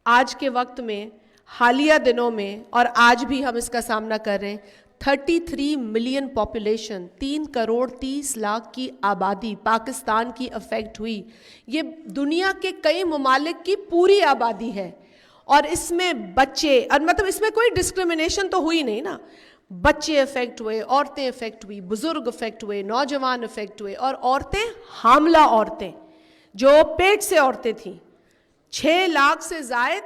आज के वक्त में हालिया दिनों में, और आज भी हम इसका सामना कर रहे हैं, 33 मिलियन पॉपुलेशन, 3,30,00,000 की आबादी पाकिस्तान की अफेक्ट हुई। ये दुनिया के कई ममालिक की पूरी आबादी है, और इसमें बच्चे, और मतलब इसमें कोई डिस्क्रिमिनेशन तो हुई नहीं ना, बच्चे अफेक्ट हुए, औरतें अफेक्ट हुई, बुजुर्ग अफेक्ट हुए, नौजवान अफेक्ट हुए, और औरतें, हामला औरतें जो पेट से औरतें थीं, 6 लाख से जायद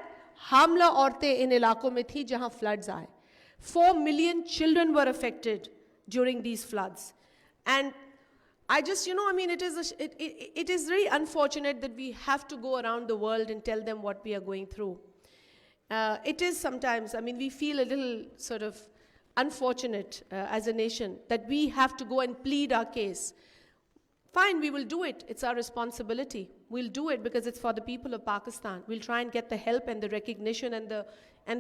हामला औरतें इन इलाकों में थी जहां फ्लड्स आए। 4 million children were affected during these floods. And I just, I mean, it is very unfortunate that we have to go around the world and tell them what we are going through. It is sometimes, I mean, we feel a little sort of unfortunate as a nation that we have to go and plead our case. Fine, we will do it. It's our responsibility. We'll do it because it's for the people of Pakistan. We'll try and get the help and the recognition and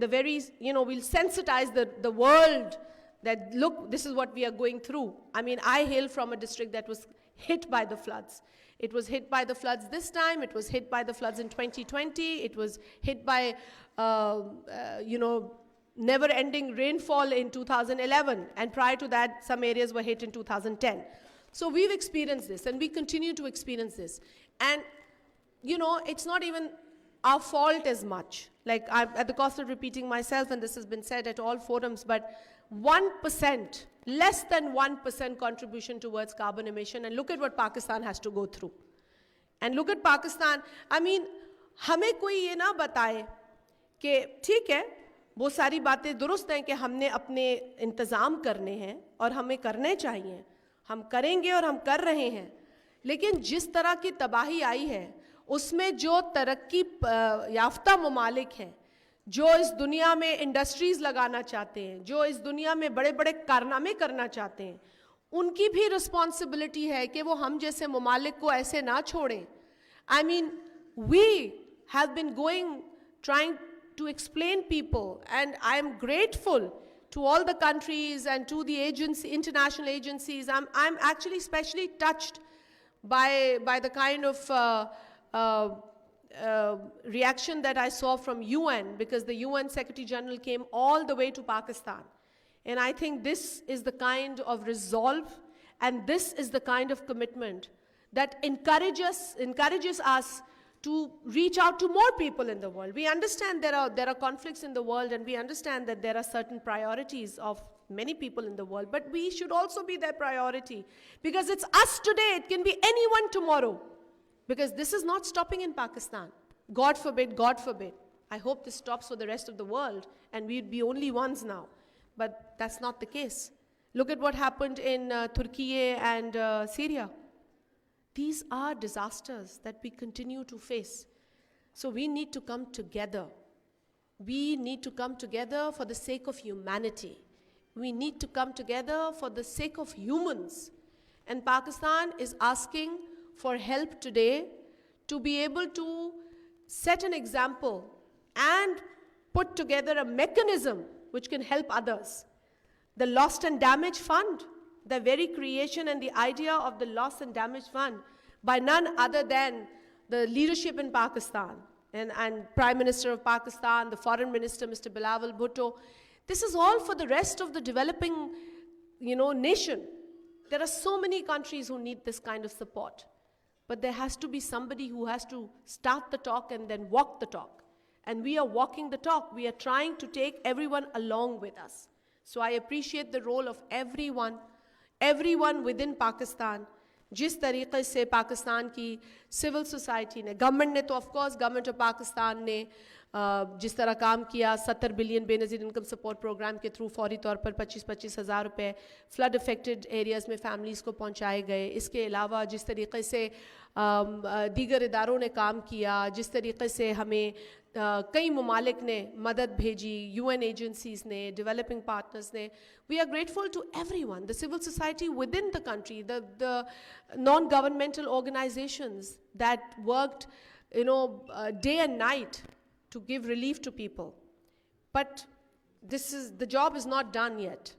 the very, we'll sensitize the world that, look, this is what we are going through. I mean, I hail from a district that was hit by the floods. It was hit by the floods this time. It was hit by the floods in 2020. It was hit by, never-ending rainfall in 2011. And prior to that, some areas were hit in 2010. So we've experienced this, and we continue to experience this. And, it's not even our fault as much. Like, I'm at the cost of repeating myself, and this has been said at all forums, but 1%, less than 1% contribution towards carbon emission, and look at what Pakistan has to go through. And look at Pakistan, I mean, हमें कोई ये ना बताए कि ठीक है, वो सारी बातें दुरुस्त हैं कि हमने अपने इंतज़ाम करने हैं और हमें करने चाहिए, हम करेंगे और हम कर रहे हैं, लेकिन जिस तरह की तबाही आई है उसमें जो तरक्की याफ्ता ममालिक हैं, जो इस दुनिया में इंडस्ट्रीज़ लगाना चाहते हैं, जो इस दुनिया में बड़े बड़े कारनामे करना चाहते हैं, उनकी भी रिस्पॉन्सिबिलिटी है कि वो हम जैसे ममालिक को ऐसे ना छोड़ें. I mean, we have been trying to explain people, and I am grateful to all the countries and to the international agencies. I'm actually especially touched by the kind of reaction that I saw from UN, because the UN Secretary General came all the way to Pakistan. And I think this is the kind of resolve, and this is the kind of commitment that encourages us to reach out to more people in the world. We understand there are conflicts in the world, and we understand that there are certain priorities of many people in the world, but we should also be their priority, because it's us today, it can be anyone tomorrow, because this is not stopping in Pakistan. God forbid, God forbid. I hope this stops for the rest of the world, and we'd be only ones now, but that's not the case. Look at what happened in Turkey and Syria. These are disasters that we continue to face. So we need to come together. We need to come together for the sake of humanity. We need to come together for the sake of humans. And Pakistan is asking for help today to be able to set an example and put together a mechanism which can help others. The Lost and Damaged Fund, the very creation and the idea of the Lost and Damaged Fund by none other than the leadership in Pakistan and Prime Minister of Pakistan, the Foreign Minister, Mr. Bilawal Bhutto. This is all for the rest of the developing, nation. There are so many countries who need this kind of support. But there has to be somebody who has to start the talk and then walk the talk. And we are walking the talk. We are trying to take everyone along with us. So I appreciate the role of everyone within Pakistan. जिस तरीक़े से पाकिस्तान की civil society ने, government ने तो of course government of Pakistan ने जिस तरह काम किया, 70 billion Benazir income support programme के थ्रू फौरी तौर पर 25-25 हज़ार रुपये फ्लड अफेक्टेड एरियाज़ में फैमिलीज़ को पहुंचाए गए. इसके अलावा जिस तरीक़े से दीगर इदारों ने काम किया, जिस तरीक़े से हमें कई ममालिक ने मदद भेजी, UN एजेंसीज़ ने, डेवलपिंग पार्टनर्स ने. We are grateful to everyone, the civil society within the country, the non-governmental organizations that worked, day and night to give relief to people. But the job is not done yet.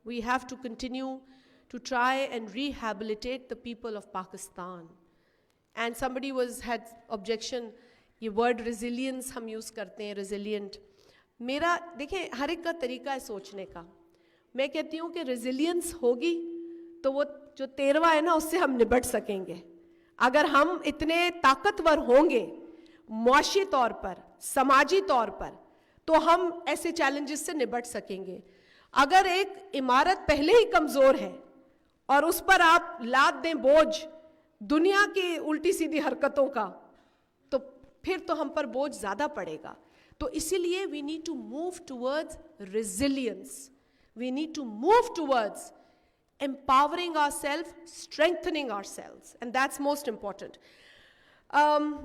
We have to continue to try and rehabilitate the people of Pakistan. And somebody had objection, ये word resilience हम use करते हैं, resilient. मेरा देखिए हर एक का तरीका है सोचने का. मैं कहती हूँ कि रेजिलियंस होगी तो वो जो 13वां है ना उससे हम निपट सकेंगे. अगर हम इतने ताकतवर होंगे मुआशी तौर पर, समाजी तौर पर, तो हम ऐसे चैलेंजेस से निपट सकेंगे. अगर एक इमारत पहले ही कमज़ोर है और उस पर आप लाद दें बोझ दुनिया की उल्टी सीधी हरकतों का, तो फिर तो हम पर बोझ ज़्यादा पड़ेगा. तो इसीलिए we need to move towards resilience, we need to move towards empowering ourselves, strengthening ourselves, and that's most important.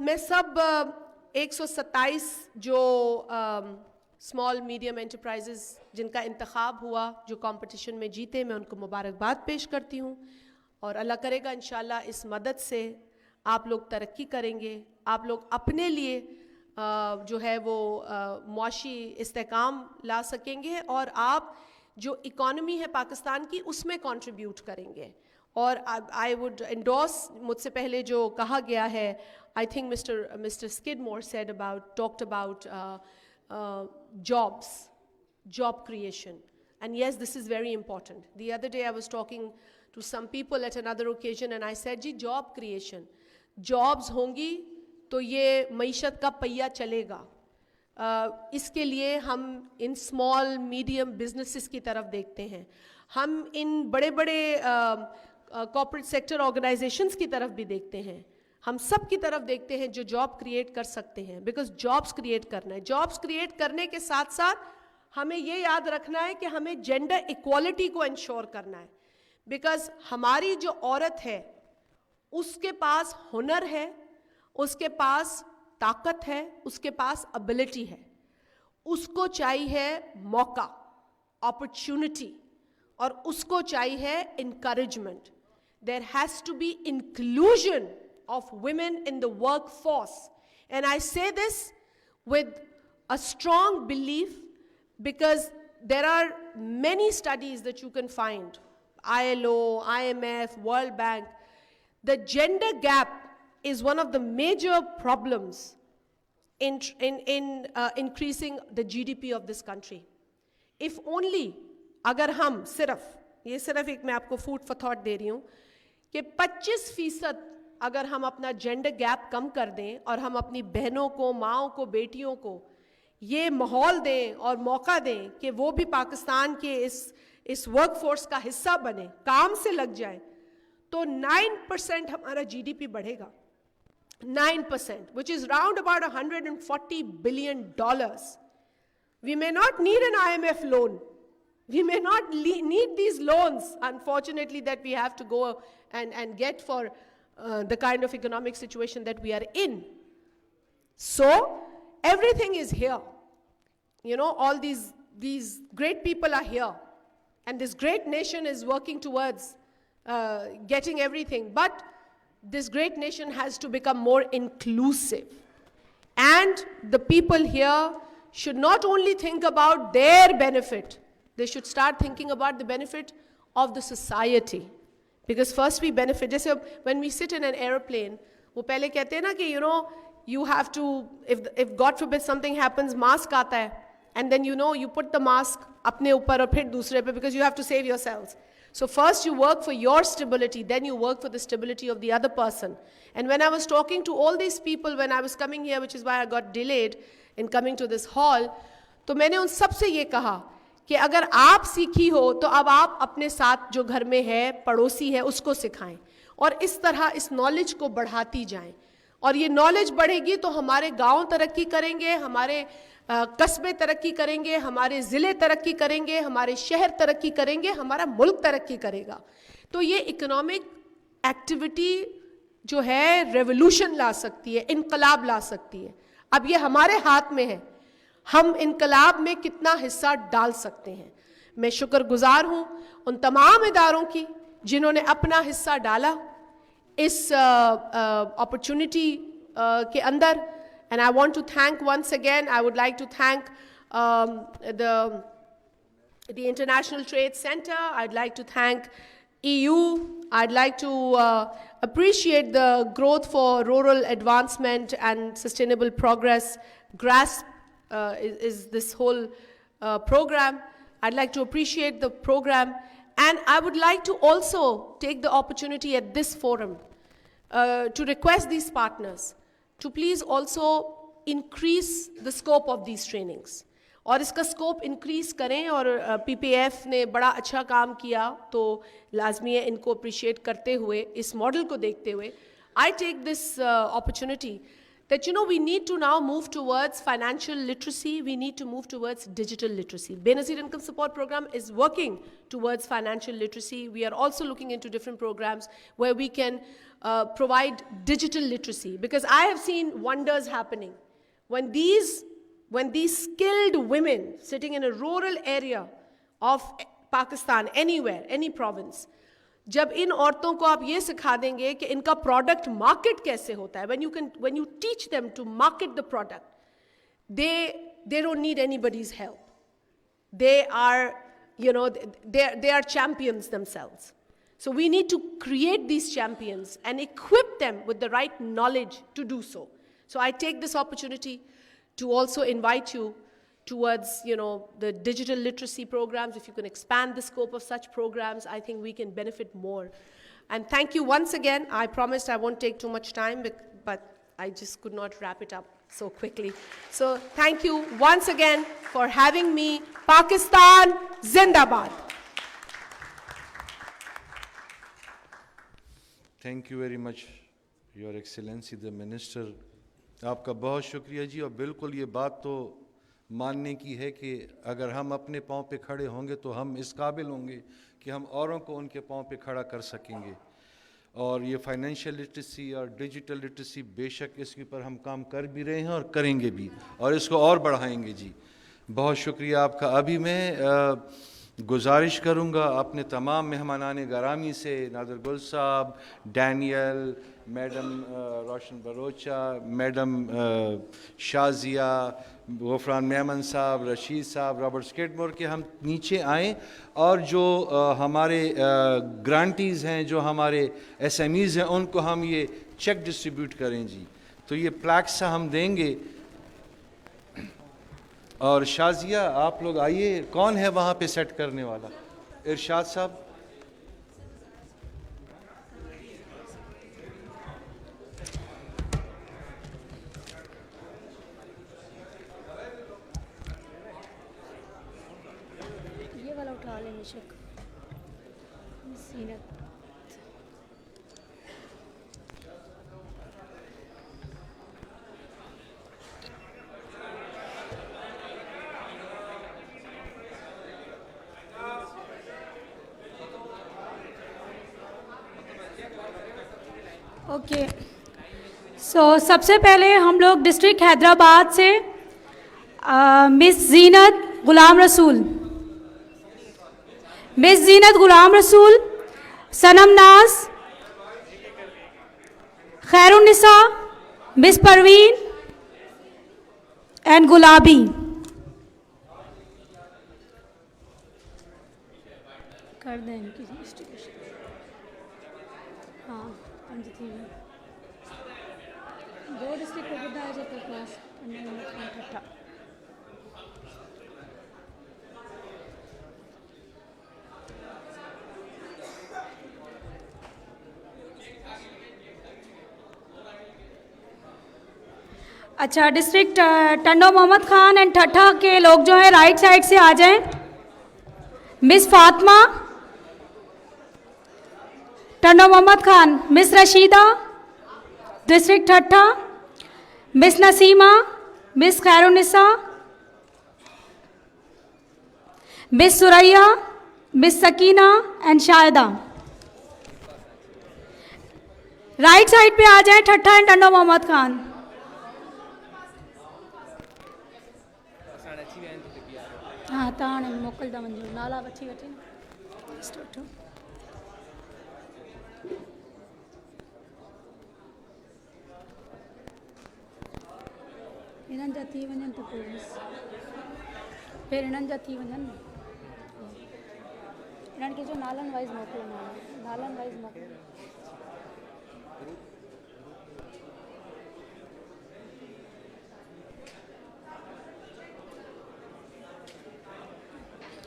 मैं सब 127 जो स्मॉल मीडियम एंटरप्राइजेस जिनका इंतखाब हुआ, जो कंपटीशन में जीते, मैं उनको मुबारकबाद पेश करती हूँ. और अल्लाह करेगा इंशाल्लाह इस मदद से आप लोग तरक्की करेंगे, आप लोग अपने लिए जो है वो मुआशी इस्तेकाम ला सकेंगे और आप जो इकॉनमी है पाकिस्तान की उसमें कंट्रीब्यूट करेंगे. और आई वुड एंडोर्स, मुझसे पहले जो कहा गया है, I think mister Skidmore said about, talked about jobs, job creation, and yes, this is very important. The other day I was talking to some people at another occasion and I said, जी job creation, jobs होंगी तो ये मईशत का पहिया चलेगा. इसके लिए हम इन स्मॉल मीडियम बिजनेसेस की तरफ देखते हैं, हम इन बड़े बड़े कॉर्पोरेट सेक्टर ऑर्गेनाइजेशंस की तरफ भी देखते हैं, हम सब की तरफ देखते हैं जो जॉब क्रिएट कर सकते हैं. बिकॉज जॉब्स क्रिएट करना है. जॉब्स क्रिएट करने के साथ साथ हमें ये याद रखना है कि हमें जेंडर इक्वालिटी को इंश्योर करना है. बिकॉज हमारी जो औरत है उसके पास हुनर है, उसके पास ताकत है, उसके पास एबिलिटी है, उसको चाहिए मौका, अपॉर्चुनिटी, और उसको चाहिए encouragement. There has to be inclusion of women in the workforce. And I say this with a strong belief because there are many studies that you can find, ILO, IMF, World Bank. The gender gap is one of the major problems in increasing the GDP of this country. If only, अगर हम सिर्फ एक मैं आपको food for thought they रही हूँ कि 25% अगर हम अपना जेंडर गैप कम कर दें और हम अपनी बहनों को, माँओं को, बेटियों को ये माहौल दें और मौका दें कि वो भी पाकिस्तान के इस वर्कफोर्स का हिस्सा बने, काम से लग जाएं, तो 9% हमारा GDP बढ़ेगा. 9%, which is round about $140 billion. We may not need an IMF loan. We may not need these loans, unfortunately, that we have to go and get for the kind of economic situation that we are in. So, everything is here. You know, all these great people are here. And this great nation is working towards getting everything. But this great nation has to become more inclusive. And the people here should not only think about their benefit, they should start thinking about the benefit of the society. Because first we benefit. Just when we sit in an airplane, वो पहले कहते हैं ना कि you know, you have to, if God forbid something happens, mask आता है, and then you know you put the mask अपने ऊपर और फिर दूसरे पे, because you have to save yourselves. So first you work for your stability, then you work for the stability of the other person. And when I was talking to all these people when I was coming here, which is why I got delayed in coming to this hall, तो मैंने उन सब से ये कहा कि अगर आप सीखी हो तो अब आप अपने साथ जो घर में है, पड़ोसी है, उसको सिखाएं और इस तरह इस नॉलेज को बढ़ाती जाएं. और ये नॉलेज बढ़ेगी तो हमारे गांव तरक्की करेंगे, हमारे कस्बे तरक्की करेंगे, हमारे ज़िले तरक्की करेंगे, हमारे शहर तरक्की करेंगे, हमारा मुल्क तरक्की करेगा. तो ये इकोनॉमिक एक्टिविटी जो है रेवोल्यूशन ला सकती है, इनकलाब ला सकती है. अब ये हमारे हाथ में है, हम इनकलाब में कितना हिस्सा डाल सकते हैं. मैं शुक्रगुजार हूँ उन तमाम इदारों की जिन्होंने अपना हिस्सा डाला इस अपॉर्चुनिटी के अंदर. And I want to thank once again, I would like to thank the International Trade Center, I'd like to thank EU, I'd like to appreciate the Growth for Rural Advancement and Sustainable Progress GRASP is this whole program. I'd like to appreciate the program, and I would like to also take the opportunity at this forum to request these partners to please also increase the scope of these trainings. और इसका scope increase करें, और PPF ने बड़ा अच्छा काम किया तो लाजमी है इनको अप्रिशिएट करते हुए, इस मॉडल को देखते हुए, I take this opportunity that, you know, we need to now move towards financial literacy, we need to move towards digital literacy. Benazir Income Support Program is working towards financial literacy. We are also looking into different programs where we can provide digital literacy, because I have seen wonders happening. When these skilled women sitting in a rural area of Pakistan, anywhere, any province, जब इन औरतों को आप ये सिखा देंगे कि इनका product market कैसे होता है, when you teach them to market the product, they don't need anybody's help. They are, you know, they are champions themselves. So we need to create these champions and equip them with the right knowledge to do so. So I take this opportunity to also invite you towards, you know, the digital literacy programs. If you can expand the scope of such programs, I think we can benefit more. And thank you once again. I promised I won't take too much time, but I just could not wrap it up so quickly. So thank you once again for having me. Pakistan Zindabad. Thank you very much, Your Excellency the Minister. आपका बहुत शुक्रिया जी, और बिल्कुल ये बात तो मानने की है कि अगर हम अपने पाँव पे खड़े होंगे तो हम इस काबिल होंगे कि हम औरों को उनके पाँव पे खड़ा कर सकेंगे। और ये फाइनेंशियल लिटरेसी और डिजिटल लिटरेसी, बेशक इसके ऊपर हम काम कर भी रहे हैं और करेंगे भी, और इसको और बढ़ाएंगे जी। बहुत शुक्रिया आपका। अभी मैं गुजारिश करूंगा अपने तमाम मेहमानान गरामी से, नादर गुल साहब, डैनियल, मैडम रोशन बरोचा, मैडम शाजिया, गफरान मेमन साहब, रशीद साहब, रॉबर्ट स्केटमोर, के हम नीचे आएँ और जो हमारे ग्रांटीज़ हैं, जो हमारे SMEs हैं, उनको हम ये चेक डिस्ट्रीब्यूट करें जी। तो ये प्लैक्स हम देंगे। और शाजिया, आप लोग आइए, कौन है वहाँ पे सेट करने वाला? इरशाद साहब। ये वाला उठा लेंगे शेख। सीनत। ओके, सो सबसे पहले हम लोग डिस्ट्रिक्ट हैदराबाद से मिस जीनत गुलाम रसूल, मिस जीनत गुलाम रसूल, सनम नाज, खैरुन्निसा, मिस परवीन एंड गुलाबी। कर दें इनकी डिस्ट्रीब्यूशन। हाँ, दो डिस्ट्रिक्ट को कितना है जब तक क्लास ठट्ठा। अच्छा, डिस्ट्रिक्ट टंडो मोहम्मद खान एंड ठट्ठा के लोग जो हैं राइट साइड से आ जाएं। Miss Fatima, Tando Mohammad Khan, miss Rashida, district Thatta, miss Naseema, miss Khairunnisa, miss Suraiya, miss Sakina and Shahida. Right side पे आ जाएं ठट्ठा एंड टंडो मोहम्मद खान। हाँ, ताण मोकलदा मंजूर नाला बची वठी न। इन्हनि जा थी वञनि त पोइ फिर इन्हनि जा थी वञनि न। इन्हनि खे जो नालनि वाइज़ मोकिलो, नालनि वाइज़ मोकिलो।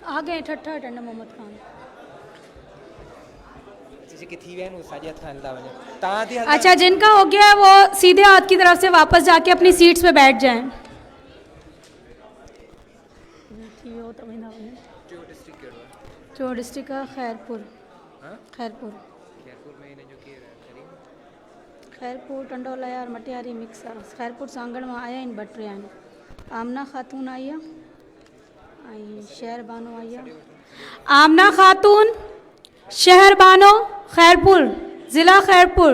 आ गए ठट्ठा टंडा मोहम्मद खान। अच्छा, जिनका हो गया है वो सीधे हाथ की तरफ से वापस जाके अपनी सीट्स पे बैठ जाएं। जो डिस्ट्रिक्ट का खैरपुर, खैरपुर खैरपुर टंडोला यार मटियारी मिक्स आहे। खैरपुर सांगण में आया इन बट आहिनि। आमना खातून आई आहे ऐं शहर बानो आई आहे। आमना खातून शहर बानो खैरपुर ज़िला खैरपुर।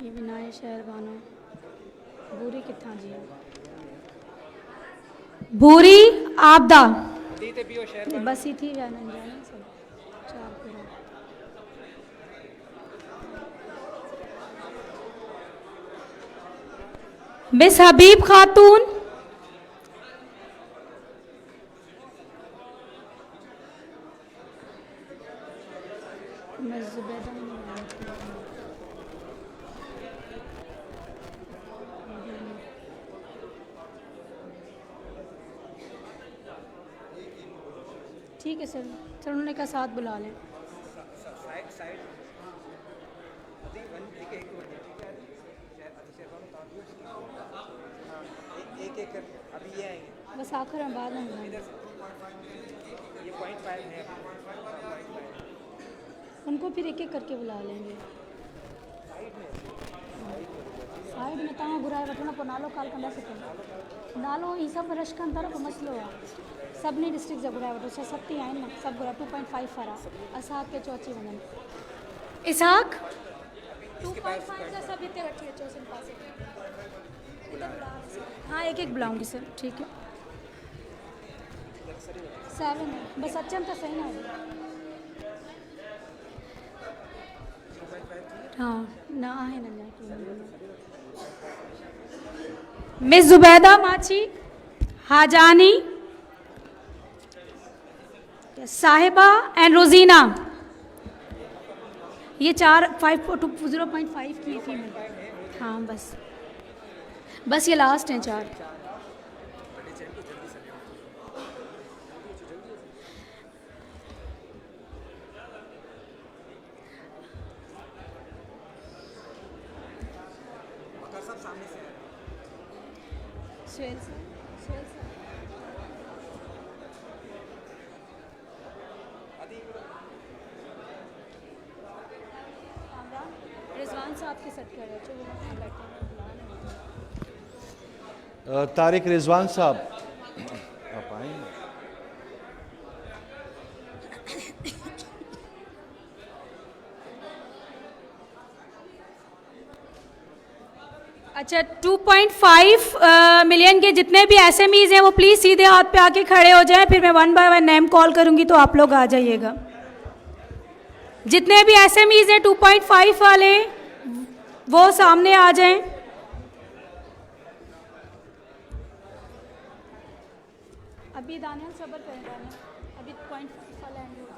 ये भी ना है शहर बानो। भूरी किथां जी है? भूरी आपदा बस ही थी या नहीं जाना सब चार पूरा। मिस हबीब खातून ठीक है सर, सर उन्होंने कहा साथ बुला लें। बस आखिर में बाद में उनको फिर एक एक करके बुला लेंगे। साइड में तव्हां घुराए वठो पोइ नालो कॉल कंदा सघो। नालो ही सभु रश कनि था न, पोइ मसइलो आहे। सभिनी डिस्ट्रिक्ट जा घुराए वठो। 6-7 आहिनि न, सभु घुराए 2.5 वारा। असाक खे चओ अची वञनि। इसाक 2.5 जा सभु हिते वठी अचो सिन पासे। हाँ, एक एक बुलाऊंगी सर, ठीक है। 7 है, बस अचन तो सही ना। हाँ ना है ना। मिस जुबैदा माची हाजानी साहिबा एंड रोजीना, ये 0.5 की थी मैं। हाँ बस ये लास्ट हैं 4। रिजवान साहब के सेट कर रहे थे। तारिक रिजवान साहब आप आएंगे? अच्छा, 2.5 मिलियन के जितने भी एसएमईज हैं वो प्लीज़ सीधे हाथ पे आके खड़े हो जाएं। फिर मैं 1 बाय 1 नेम कॉल करूंगी तो आप लोग आ जाइएगा। जितने भी एसएमईज हैं 2.5 वाले वो सामने आ जाएं। अभी दानियल सबर करेंगे, अभी 0.5 वाला एंड हो जाए।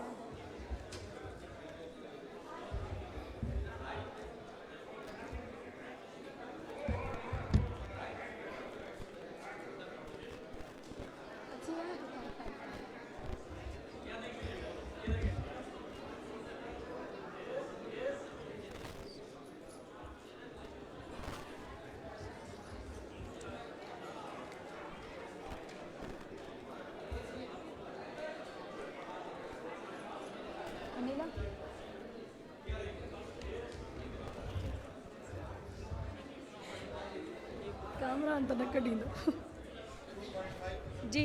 जी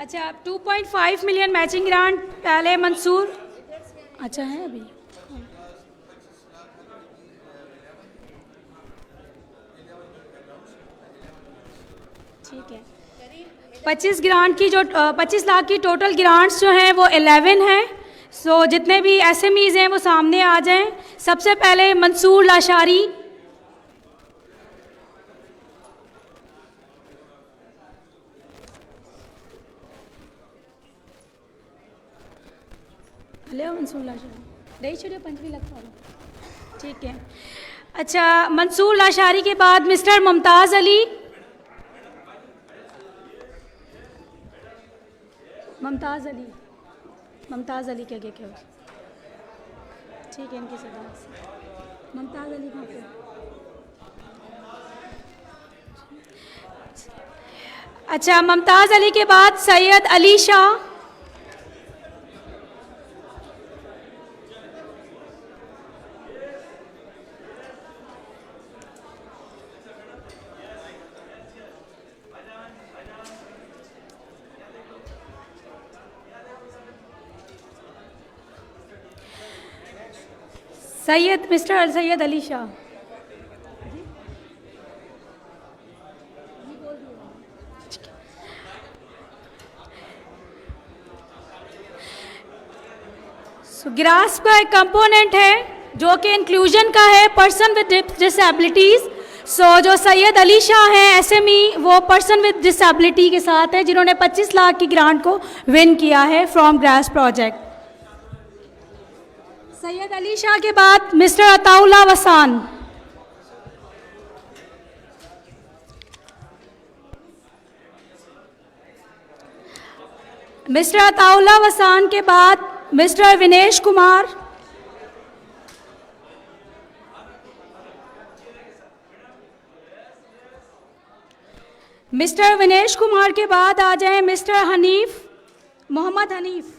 अच्छा, 2.5 मिलियन मैचिंग ग्रांट पहले मंसूर। अच्छा है अभी ठीक है। 25 ग्रांट की जो 25 लाख की टोटल ग्रांट्स जो हैं वो 11 हैं। सो जितने भी एसएमईज हैं वो सामने आ जाएं। सबसे पहले मंसूर लाशारी। हेलो मंसूर लाशारी दे छोड़ियो 25 लाख वाला, ठीक है। अच्छा, मंसूर लाशारी के बाद मिस्टर मुमताज़ अली। मुमताज़ अली, मुमताज़ अली के आगे क्या हो? ठीक है, इनके से मुमताज़ अली कहाँ पे? अच्छा, मुमताज़ अली के बाद सैयद अली शाह, मिस्टर सैयद अली शाह। ग्रास्प का एक कंपोनेंट है जो कि इंक्लूजन का है, पर्सन विद डिसेबिलिटीज़। जो सैयद अली शाह हैं एसएमई, वो पर्सन विद डिसेबिलिटी के साथ है, जिन्होंने 25 लाख की ग्रांट को विन किया है from GRASP project. Syed Ali Shah के बाद मिस्टर अताउल्ला वसान, मिस्टर अताउल्ला वसान के बाद मिस्टर विनेश कुमार, मिस्टर विनेश कुमार के बाद आ जाए mister Hanif, Mohammad Hanif,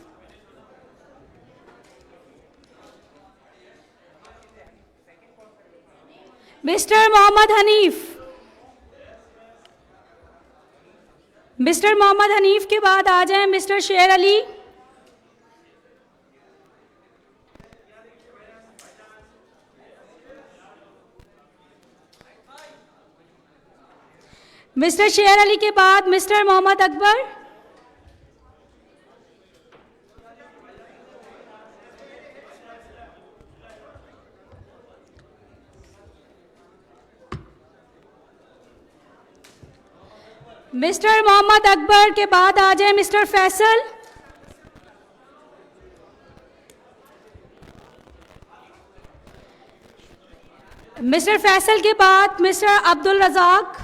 mister Mohammad Hanif, mister Mohammad Hanif के बाद आ जाए मिस्टर शेर अली, मिस्टर शेर अली के बाद मिस्टर मोहम्मद अकबर, मिस्टर मोहम्मद अकबर के बाद आ जाए मिस्टर फैसल, मिस्टर फैसल के बाद mister Abdul Razzaq,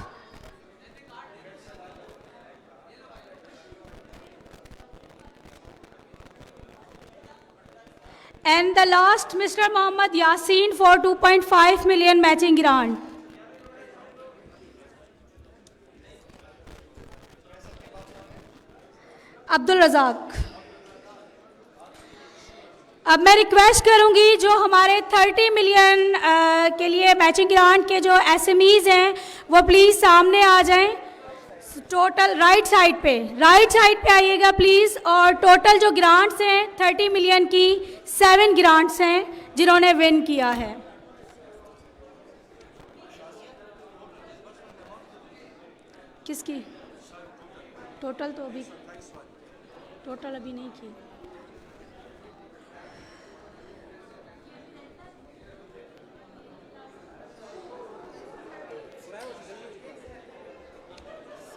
and the last Mr. Mohammad Yasin for 2.5 million matching grant. Abdul Razzaq. अब मैं रिक्वेस्ट करूंगी जो हमारे 30 मिलियन के लिए मैचिंग ग्रांट के जो एसएमईज हैं वो प्लीज़ सामने आ जाएं। टोटल राइट साइड पे आइएगा प्लीज़। और टोटल जो ग्रांट्स हैं 30 मिलियन की 7 ग्रांट्स हैं जिन्होंने विन किया है। किसकी टोटल तो अभी नहीं की।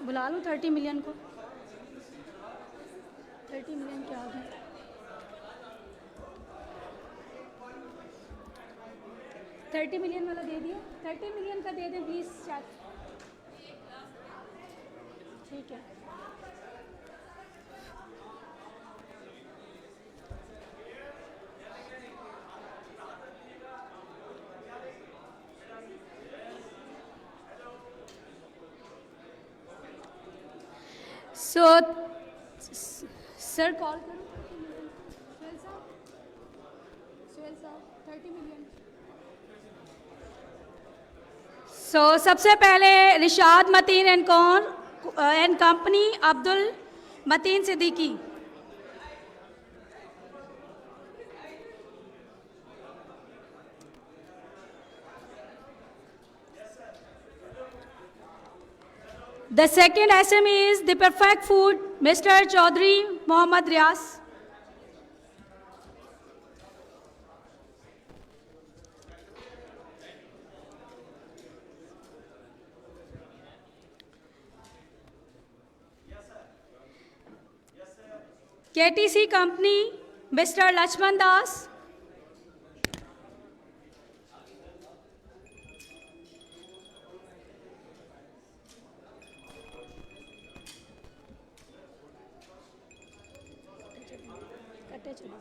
बुला लूँ 30 मिलियन को। 30 मिलियन क्या आ गए। $30 मिलियन वाला दे दिया। 30 मिलियन का दे दें प्लीज़ चेक। ठीक है। सर कॉल करो सुहेल साहब 30 मिलियन। सबसे पहले Rishad Mateen and company Abdul Mateen Siddiqui. The second SME is The Perfect Food, Mr. Chaudhry Mohammad Riaz. KTC Company, Mr. Lachman Das. आगे चलिए।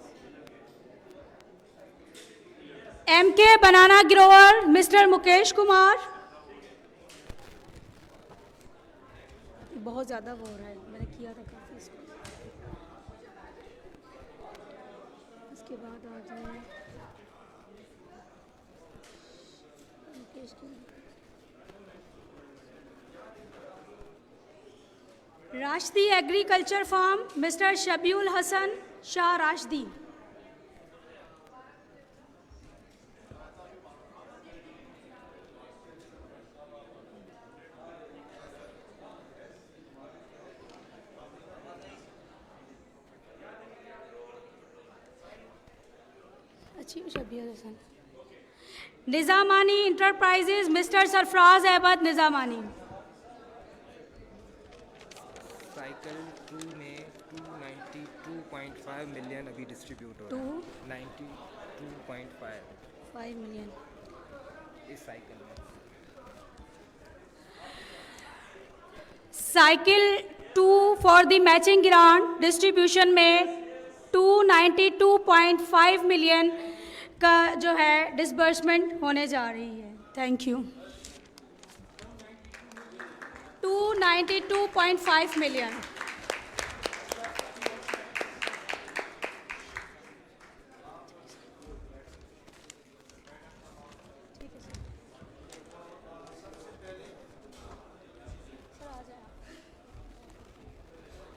MK बनाना ग्रोवर मिस्टर मुकेश कुमार। बहुत ज़्यादा वो हो रहा है, मैंने किया था काफ़ी इसको। इसके बाद आ जाए मुकेश की Rashdi agriculture farm mister Shabiul Hasan Shah Rashdi. अच्छी Shabiul Hasan. Nizamani enterprises mister Sarfaraz Ahmed Nizamani. Cycle 2 में 292.5 मिलियन अभी डिस्ट्रीब्यूट हो रहा है। 92.5 मिलियन इस साइकिल में। Cycle 2 for the matching grant distribution में 292.5 मिलियन का जो है डिसबर्समेंट होने जा रही है। Thank you. 292.5 मिलियन।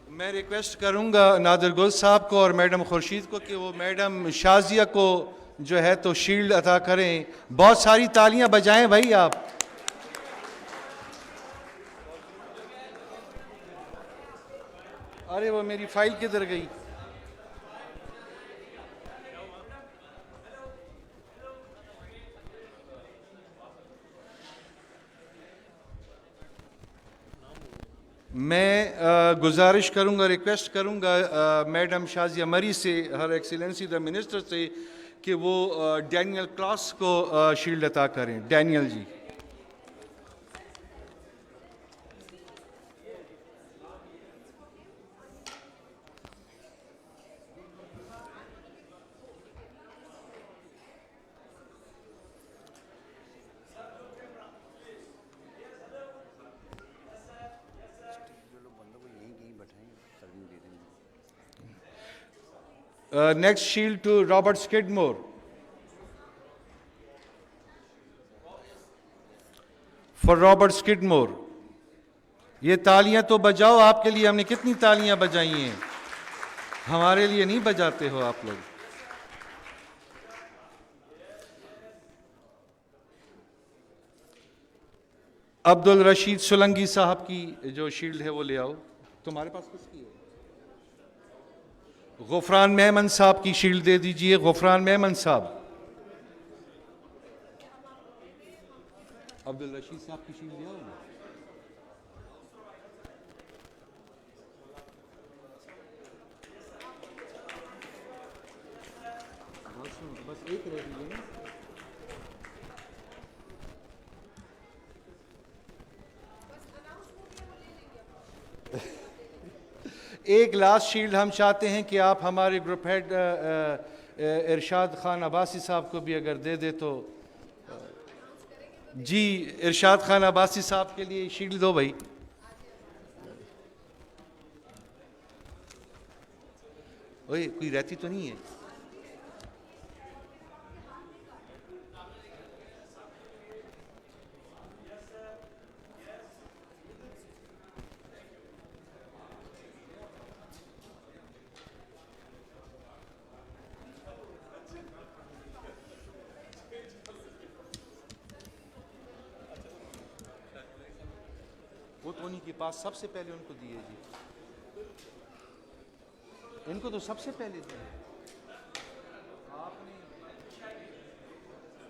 मैं रिक्वेस्ट करूंगा नादिर गुल साहब को और मैडम खुर्शीद को कि वो मैडम शाजिया को जो है तो शील्ड अता करें। बहुत सारी तालियां बजाएं भाई आप। अरे वो मेरी फाइल किधर गई? मैं गुजारिश करूंगा, रिक्वेस्ट करूंगा मैडम शाजिया मरी से, हर एक्सीलेंसी द मिनिस्टर से, कि वो डैनियल क्लास को शील्ड अता करें। Daniel ji. Next shield to Robert Skidmore. For Robert Skidmore. ये तालियां तो बजाओ, आपके लिए हमने कितनी तालियां बजाई हैं, हमारे लिए नहीं बजाते हो आप लोग। अब्दुल रशीद सुलंगी साहब की जो शील्ड है वो ले आओ। तुम्हारे पास किसकी है? गुफरान मेमन साहब की शील्ड दे दीजिए। गुफरान मेमन साहब। अब्दुल रशीद साहब की शील्ड ले आओ। बस एक रह गई है ना। एक लास्ट शील्ड हम चाहते हैं कि आप हमारे ग्रुप हेड इरशाद खान अब्बासी साहब को भी अगर दे दे तो। जी इरशाद खान अब्बासी साहब के लिए शील्ड दो भाई। ओए कोई रहती तो नहीं है? वो तो उन्हीं के पास सबसे पहले उनको दिए जी। इनको तो सबसे पहले दिए आपने।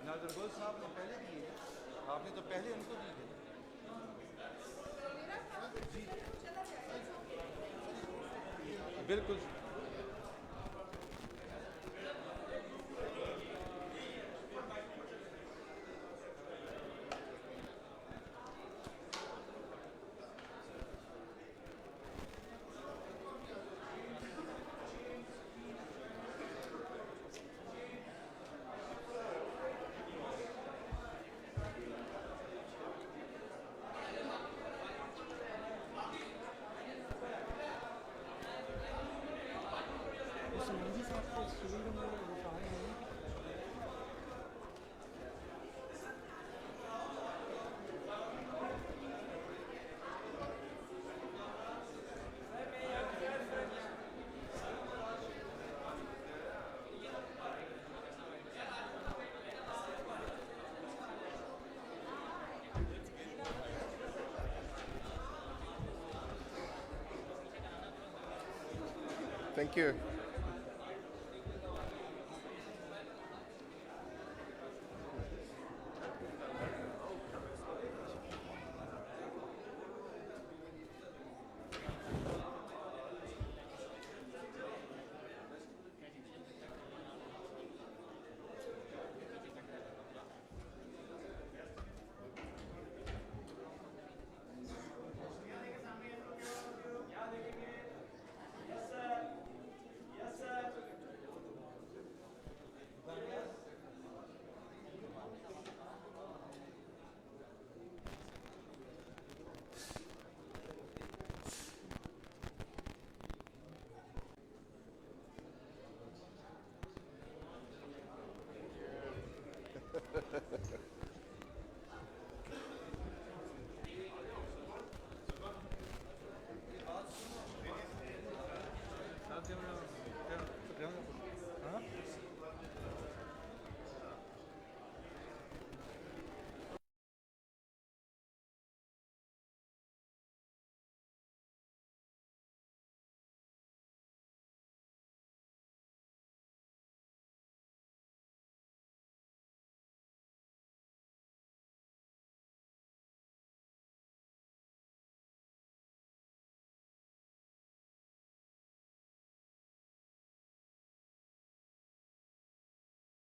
नाज़र गोल साहब ने पहले दिए, आपने तो पहले उनको दिए। बिल्कुल। Thank you.